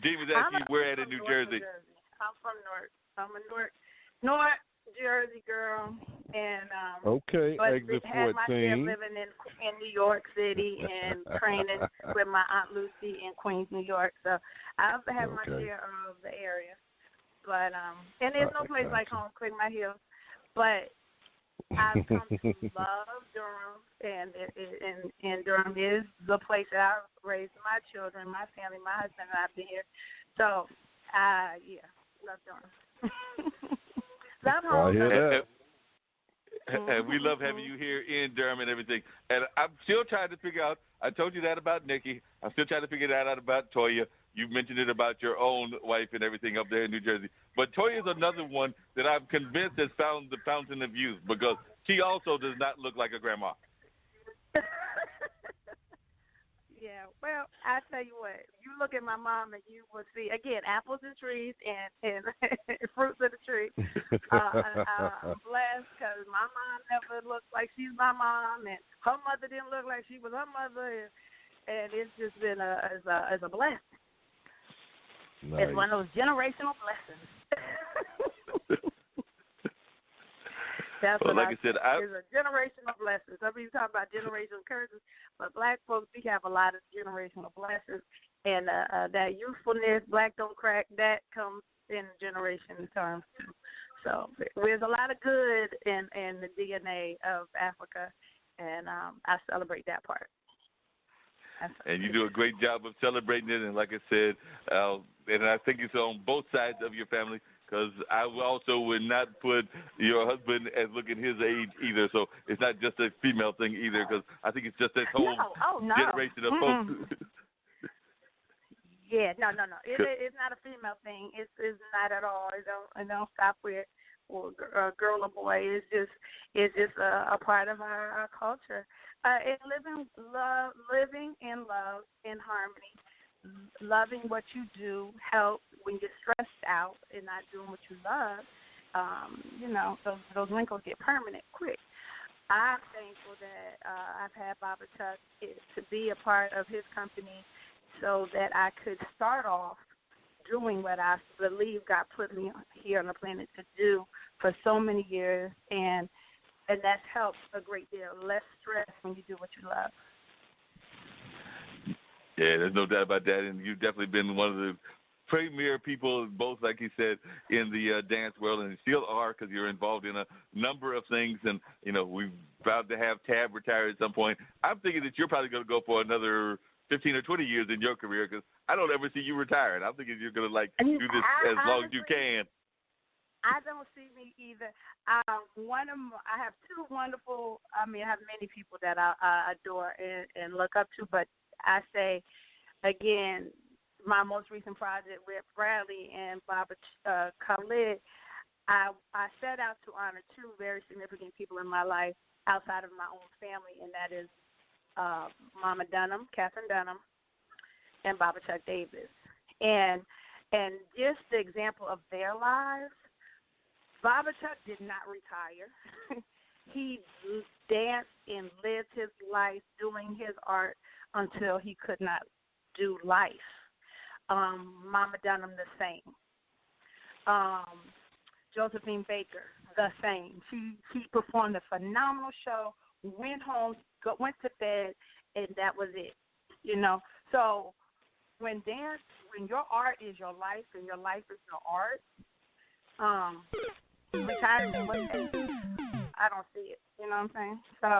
Dean was asking where at in New Jersey. I'm from North. I'm a North Jersey girl, and but exit had 14. my share living in New York City and training with my Aunt Lucy in Queens, New York. So I've had my share of the area, but and there's no place like home, click my heels. But I've come to love Durham, and Durham is the place that I raised my children, my family, my husband, and I've been here. So love Durham. Love home. And we love having you here in Durham and everything. And I'm still trying to figure out, I told you that about Nikki. I'm still trying to figure that out about Toya. You mentioned it about your own wife and everything up there in New Jersey. But Toya is another one that I'm convinced has found the fountain of youth because she also does not look like a grandma. Yeah, well, I tell you what, you look at my mom and you will see, again, apples and trees and fruits of the tree. I'm blessed because my mom never looked like she's my mom, and her mother didn't look like she was her mother, and it's just been as a blessing. Nice. It's one of those generational blessings. That's well, what like I said, it's a generational blessing. Some people talk about generational curses, but black folks, we have a lot of generational blessings. And that youthfulness, black don't crack, that comes in generation terms too. So there's a lot of good in the DNA of Africa, and I celebrate that part. And you do a great job of celebrating it. And like I said, and I think it's on both sides of your family. Because I also would not put your husband as looking his age either. So it's not just a female thing either. Because I think it's just this whole generation of folks. Yeah, no. It's not a female thing. It's not at all. It don't stop with a girl or boy. It's just a part of our culture. And living in love, in harmony. Loving what you do helps when you're stressed out and not doing what you love. Those wrinkles get permanent quick. I'm thankful that I've had Baba Chuck to be a part of his company so that I could start off doing what I believe God put me here on the planet to do for so many years, and that's helped a great deal. Less stress when you do what you love. Yeah, there's no doubt about that, and you've definitely been one of the premier people, both, like you said, in the dance world, and still are because you're involved in a number of things, and, we've vowed to have Tab retire at some point. I'm thinking that you're probably going to go for another 15 or 20 years in your career because I don't ever see you retiring. I'm thinking you're going to, do this as long as you can. I don't see me either. I have two wonderful, I have many people that I adore and look up to, but I say, again, my most recent project with Bradley and Baba Khalid, I set out to honor two very significant people in my life outside of my own family, and that is Mama Dunham, Catherine Dunham, and Baba Chuck Davis. And just the example of their lives, Baba Chuck did not retire. He danced and lived his life doing his art until he could not do life. Mama Dunham, the same. Josephine Baker, the same. She performed a phenomenal show, went home, went to bed, and that was it. So when your art is your life and your life is your art, retirement. I don't see it. You know what I'm saying? So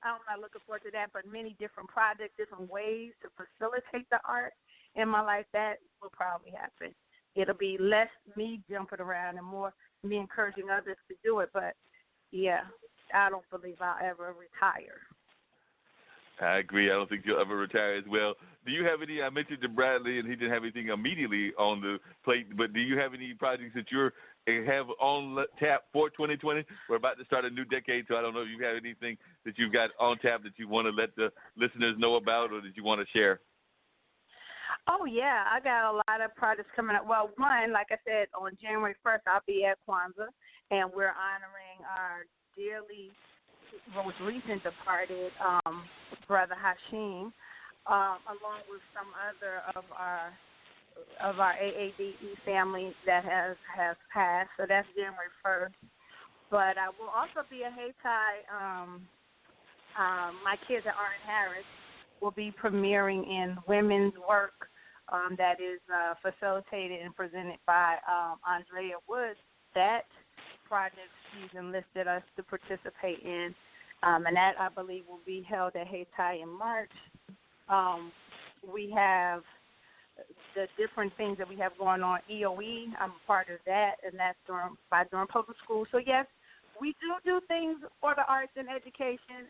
I'm not looking forward to that. But many different projects, different ways to facilitate the art in my life, that will probably happen. It'll be less me jumping around and more me encouraging others to do it. But yeah, I don't believe I'll ever retire. I agree. I don't think you'll ever retire as well. Do you have any? I mentioned to Bradley, and he didn't have anything immediately on the plate. But do you have any projects that you have on tap for 2020? We're about to start a new decade, so I don't know if you have anything that you've got on tap that you want to let the listeners know about, or that you want to share. Oh, yeah, I got a lot of projects coming up. Well, one, like I said, on January 1st, I'll be at Kwanzaa, and we're honoring our dearly, most recent departed brother Hashim, along with some other of our AABE family that has passed. So that's January 1st. But I will also be at Hayti. My kids at Art Harris will be premiering in women's work that is facilitated and presented by Andrea Woods. That project she's enlisted us to participate in, and that, I believe, will be held at Hayti in March. We have the different things that we have going on. EOE, I'm a part of that, and that's by Durham Public Schools. So, yes, we do things for the arts and education.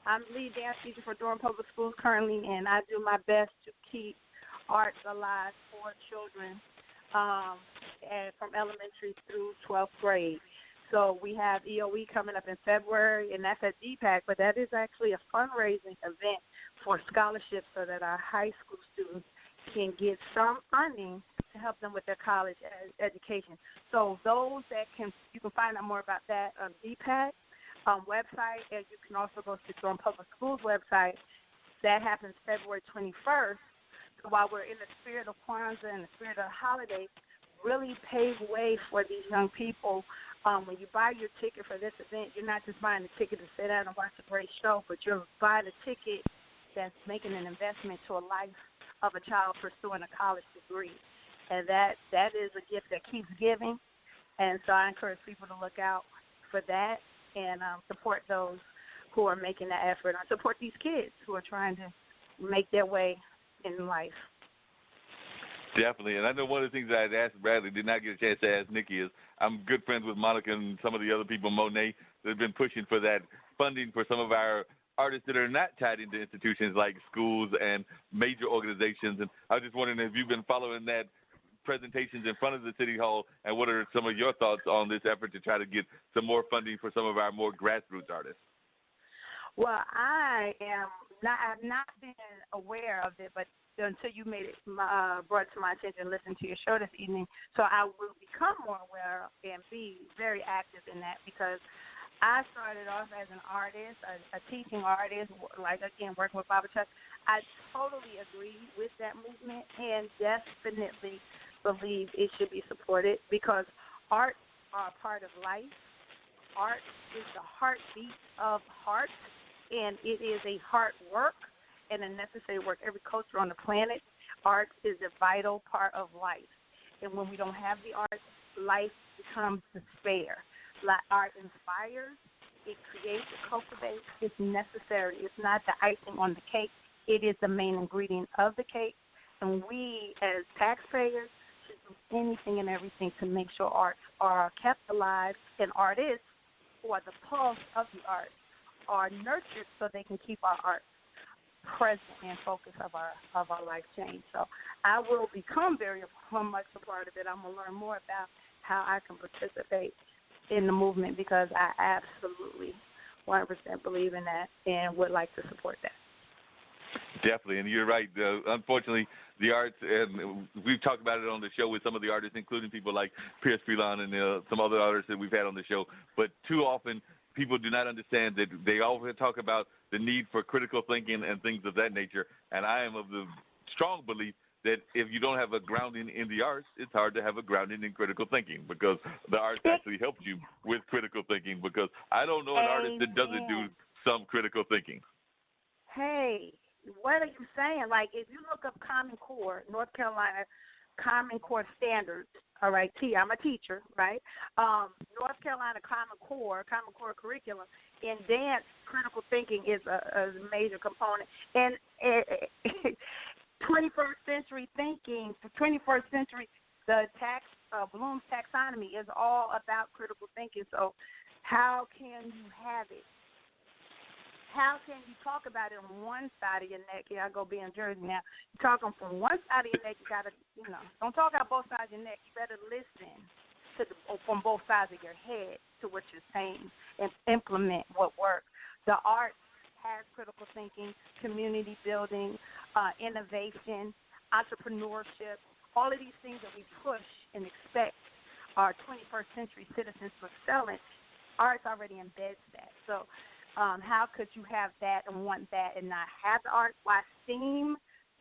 I'm lead dance teacher for Durham Public Schools currently, and I do my best to keep arts alive for children and from elementary through 12th grade. So we have EOE coming up in February, and that's at DPAC, but that is actually a fundraising event for scholarships so that our high school students can get some funding to help them with their college education. So those you can find out more about that on DPAC website, and you can also go to Durham Public Schools website. That happens February 21st. So while we're in the spirit of Kwanzaa and the spirit of the holiday, really pave way for these young people. When you buy your ticket for this event, you're not just buying the ticket to sit down and watch a great show, but you're buying a ticket that's making an investment to a life of a child pursuing a college degree. And that is a gift that keeps giving. And so I encourage people to look out for that and support those who are making that effort. I support these kids who are trying to make their way in life. Definitely. And I know one of the things that I'd asked Bradley, did not get a chance to ask Nikki, is I'm good friends with Monica and some of the other people, Monet, that have been pushing for that funding for some of our artists that are not tied into institutions like schools and major organizations. And I was just wondering if you've been following that presentations in front of the City Hall, and what are some of your thoughts on this effort to try to get some more funding for some of our more grassroots artists? Well, I've not been aware of it, but until you made it brought to my attention and listened to your show this evening, so I will become more aware and be very active in that, because I started off as an artist, a teaching artist, like, again, working with Baba Chuck. I totally agree with that movement and definitely believe it should be supported, because arts are a part of life. Art is the heartbeat of heart, and it is a hard work and a necessary work. Every culture on the planet, art is a vital part of life. And when we don't have the art, life becomes despair. Art inspires, it creates, it cultivates, it's necessary. It's not the icing on the cake. It is the main ingredient of the cake. And we, as taxpayers, should do anything and everything to make sure arts are kept alive, and artists, who are the pulse of the art, are nurtured so they can keep our art present and focus of our life change. So I will become very much a part of it. I'm going to learn more about how I can participate in the movement, because I absolutely 100% believe in that and would like to support that. Definitely, and you're right. Unfortunately, the arts, and we've talked about it on the show with some of the artists, including people like Pierce Freelon and some other artists that we've had on the show, but too often people do not understand that they often talk about the need for critical thinking and things of that nature, and I am of the strong belief that if you don't have a grounding in the arts, it's hard to have a grounding in critical thinking, because the arts actually helps you with critical thinking, because I don't know an artist that doesn't do some critical thinking. Hey, what are you saying? Like, if you look up Common Core, North Carolina Common Core standards. All right, I'm a teacher, right? North Carolina Common Core curriculum in dance, critical thinking is a major component. And 21st century thinking, the 21st century, Bloom's taxonomy is all about critical thinking. So how can you have it? How can you talk about it on one side of your neck? Here I go be in Jersey now. You're talking from one side of your neck, you got to, don't talk out both sides of your neck. You better listen from both sides of your head to what you're saying and implement what works. The arts has critical thinking, community building, innovation, entrepreneurship, all of these things that we push and expect our 21st century citizens to excel in. Arts already embeds that. So how could you have that and want that and not have the arts? Why STEAM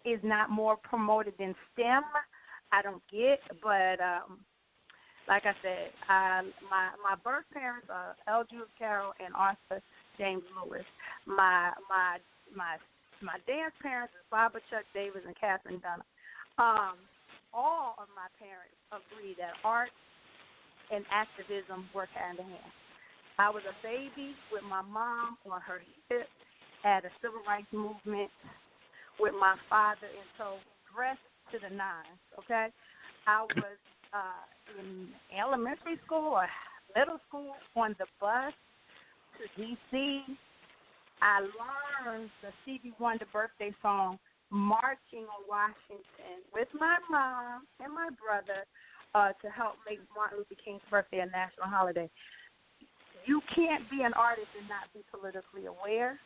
is not more promoted than STEM, I don't get. But like I said, my birth parents are L. Jules Carroll and Arthur James Lewis. My dance parents is Barbara Chuck Davis and Catherine Dunham. All of my parents agree that art and activism work hand in hand. I was a baby with my mom on her hip at a civil rights movement with my father, and so dressed to the nines, okay? I was in elementary school or middle school on the bus to D.C. I learned the Stevie Wonder birthday song, Marching on Washington, with my mom and my brother to help make Martin Luther King's birthday a national holiday. You can't be an artist and not be politically aware,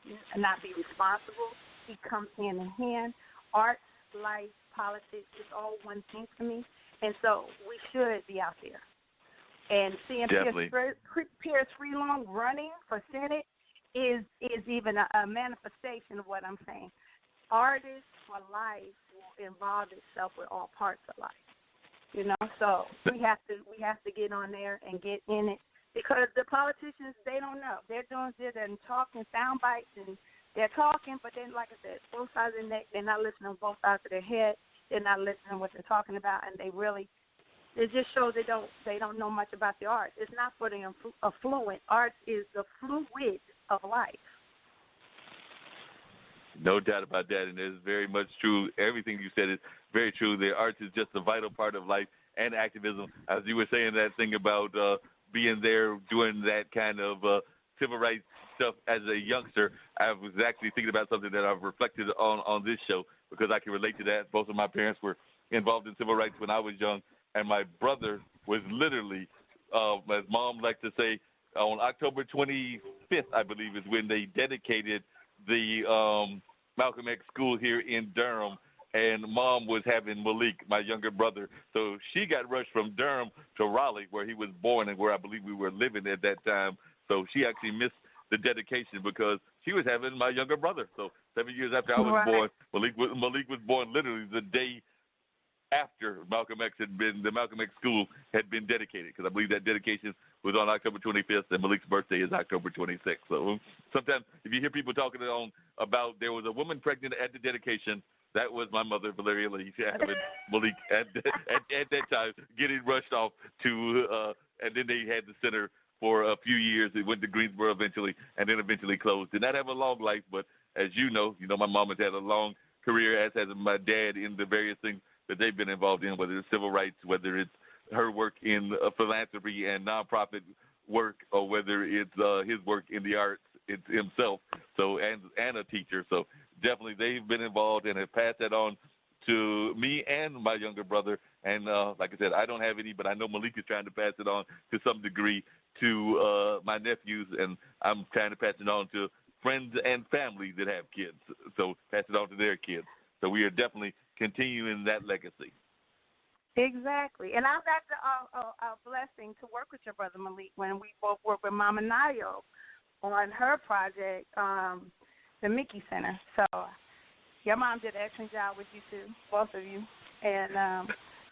and not be responsible. It comes hand in hand. Art, life, politics, it's all one thing to me. And so we should be out there. And seeing Pierce Freelong running for Senate is even a manifestation of what I'm saying. Artists for life will involve itself with all parts of life. So we have to get on there and get in it. Because the politicians, they don't know. They're doing this and talking sound bites, and they're talking, but then, like I said, both sides of the neck, they're not listening on both sides of their head. They're not listening to what they're talking about, and it just shows they don't know much about the arts. It's not for the affluent. Art is the fluid of life. No doubt about that, and it's very much true. Everything you said is very true. The arts is just a vital part of life and activism. As you were saying that thing about being there, doing that kind of civil rights stuff as a youngster, I was actually thinking about something that I've reflected on this show because I can relate to that. Both of my parents were involved in civil rights when I was young, and my brother was literally, as Mom liked to say, on October 25th, I believe, is when they dedicated the Malcolm X school here in Durham. And Mom was having Malik, my younger brother. So she got rushed from Durham to Raleigh, where he was born and where I believe we were living at that time. So she actually missed the dedication because she was having my younger brother. So 7 years after I was born, Malik was born literally the day after the Malcolm X school had been dedicated, because I believe that dedication was on October 25th, and Malik's birthday is October 26th. So sometimes if you hear people talking about there was a woman pregnant at the dedication, that was my mother, Valeria Lee, having Malik at that time, getting rushed off to, and then they had the center for a few years. It went to Greensboro eventually, and then eventually closed. Did not have a long life, but as you know, my mom has had a long career, as has my dad, in the various things that they've been involved in, whether it's civil rights, whether it's her work in philanthropy and nonprofit work, or whether it's his work in the arts himself. So and a teacher. So definitely they've been involved and have passed that on to me and my younger brother. And like I said, I don't have any, but I know Malik is trying to pass it on to some degree to my nephews, and I'm trying to pass it on to friends and family that have kids. So pass it on to their kids. So we are definitely continuing that legacy. Exactly. And I've got a blessing to work with your brother Malik when we both work with Mama Nayo on her project, the Mickey Center. So your mom did an excellent job with you too, both of you. And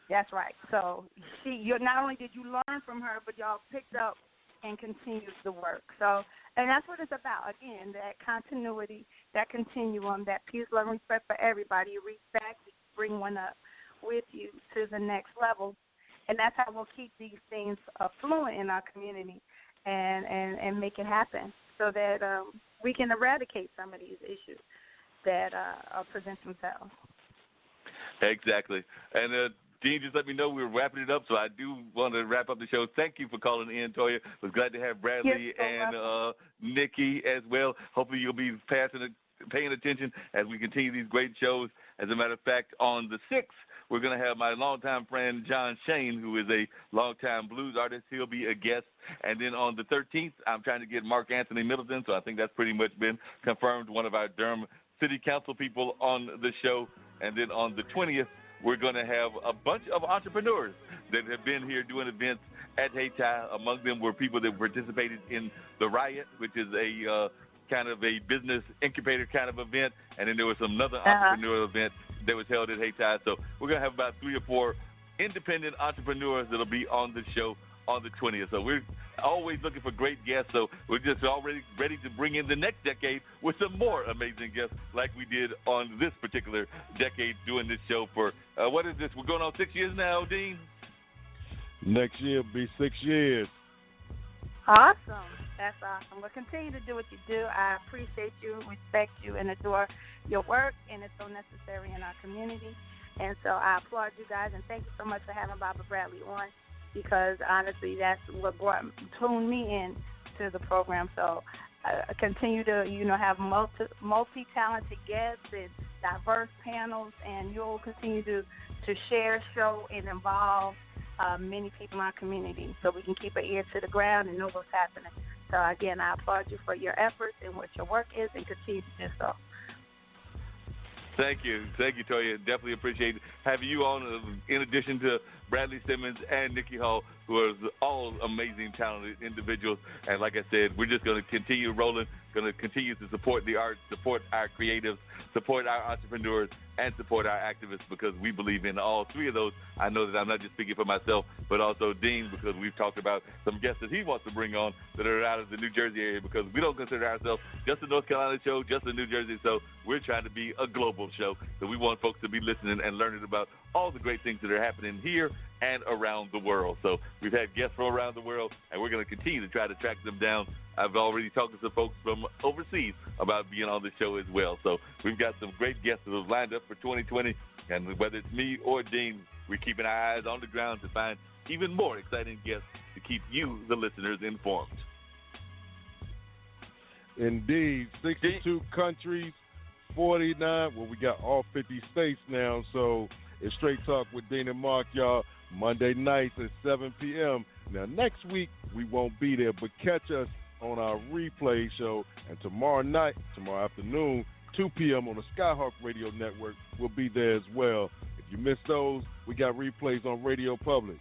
that's right. So you're not only did you learn from her, but y'all picked up and continued the work. So, and that's what it's about. Again, that continuity, that continuum, that peace, love, and respect for everybody. You reach back, you bring one up. with you to the next level. And that's how we'll keep these things fluent in our community and make it happen so that we can eradicate some of these issues that present themselves. Exactly. And Dean just let me know we were wrapping it up, so I do want to wrap up the show. Thank you for calling in, Toya. Was glad to have Bradley and Nikki as well. Hopefully you'll be paying attention as we continue these great shows. As a matter of fact, on the 6th, we're going to have my longtime friend John Shane, who is a longtime blues artist. He'll be a guest. And then on the 13th, I'm trying to get Mark Anthony Middleton, so I think that's pretty much been confirmed, one of our Durham City Council people on the show. And then on the 20th, we're going to have a bunch of entrepreneurs that have been here doing events at Hayti. Among them were people that participated in the Riot, which is a kind of a business incubator kind of event. And then there was another entrepreneurial event that was held at Hayti. So we're going to have about 3 or 4 independent entrepreneurs that will be on the show on the 20th. So we're always looking for great guests. So we're just already ready to bring in the next decade with some more amazing guests like we did on this particular decade doing this show for, what is this? We're going on 6 years now, Dean? Next year will be 6 years. Awesome. That's awesome. Well, continue to do what you do. I appreciate you, respect you, and adore your work, and it's so necessary in our community. And so I applaud you guys, and thank you so much for having Barbara Bradley on, because honestly, that's what tuned me in to the program. So I continue to, have multi-talented guests and diverse panels, and you'll continue to share, show, and involve many people in our community so we can keep our ear to the ground and know what's happening. So, again, I applaud you for your efforts and what your work is, and continue to do so. Thank you, Toya. Definitely appreciate having you on, in addition to Bradley Simmons and Nikki Hall, who are all amazing, talented individuals. And like I said, we're just going to continue rolling, going to continue to support the arts, support our creatives, support our entrepreneurs, and support our activists, because we believe in all 3 of those. I know that I'm not just speaking for myself, but also Dean, because we've talked about some guests that he wants to bring on that are out of the New Jersey area, because we don't consider ourselves just a North Carolina show, just a New Jersey show. We're trying to be a global show. So we want folks to be listening and learning about all the great things that are happening here and around the world. So we've had guests from around the world, and we're going to continue to try to track them down. I've already talked to some folks from overseas about being on the show as well. So we've got some great guests that have lined up for 2020, and whether it's me or Dean, we're keeping our eyes on the ground to find even more exciting guests to keep you, the listeners, informed. Indeed. 62 countries, 49. Well, we got all 50 states now, so it's Straight Talk with Dean and Mark, y'all, Monday nights at 7 p.m. Now, next week, we won't be there, but catch us on our replay show, and tomorrow afternoon, 2 p.m. on the Skyhawk Radio Network, we'll be there as well. If you missed those, we got replays on Radio Public,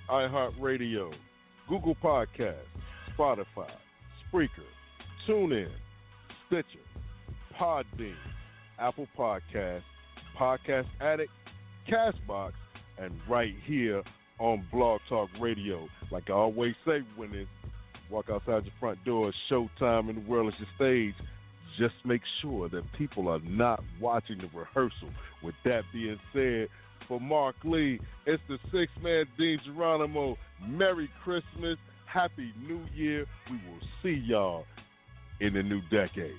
iHeartRadio, Google Podcasts, Spotify, Spreaker, TuneIn, Stitcher, Podbean, Apple Podcasts, Podcast Addict, Castbox, and right here on Blog Talk Radio. Like I always say when it's walk outside your front door, it's showtime and the world is your stage. Just make sure that people are not watching the rehearsal. With that being said, for Mark Lee, it's the 6-man Dean Geronimo. Merry Christmas. Happy New Year. We will see y'all in the new decade.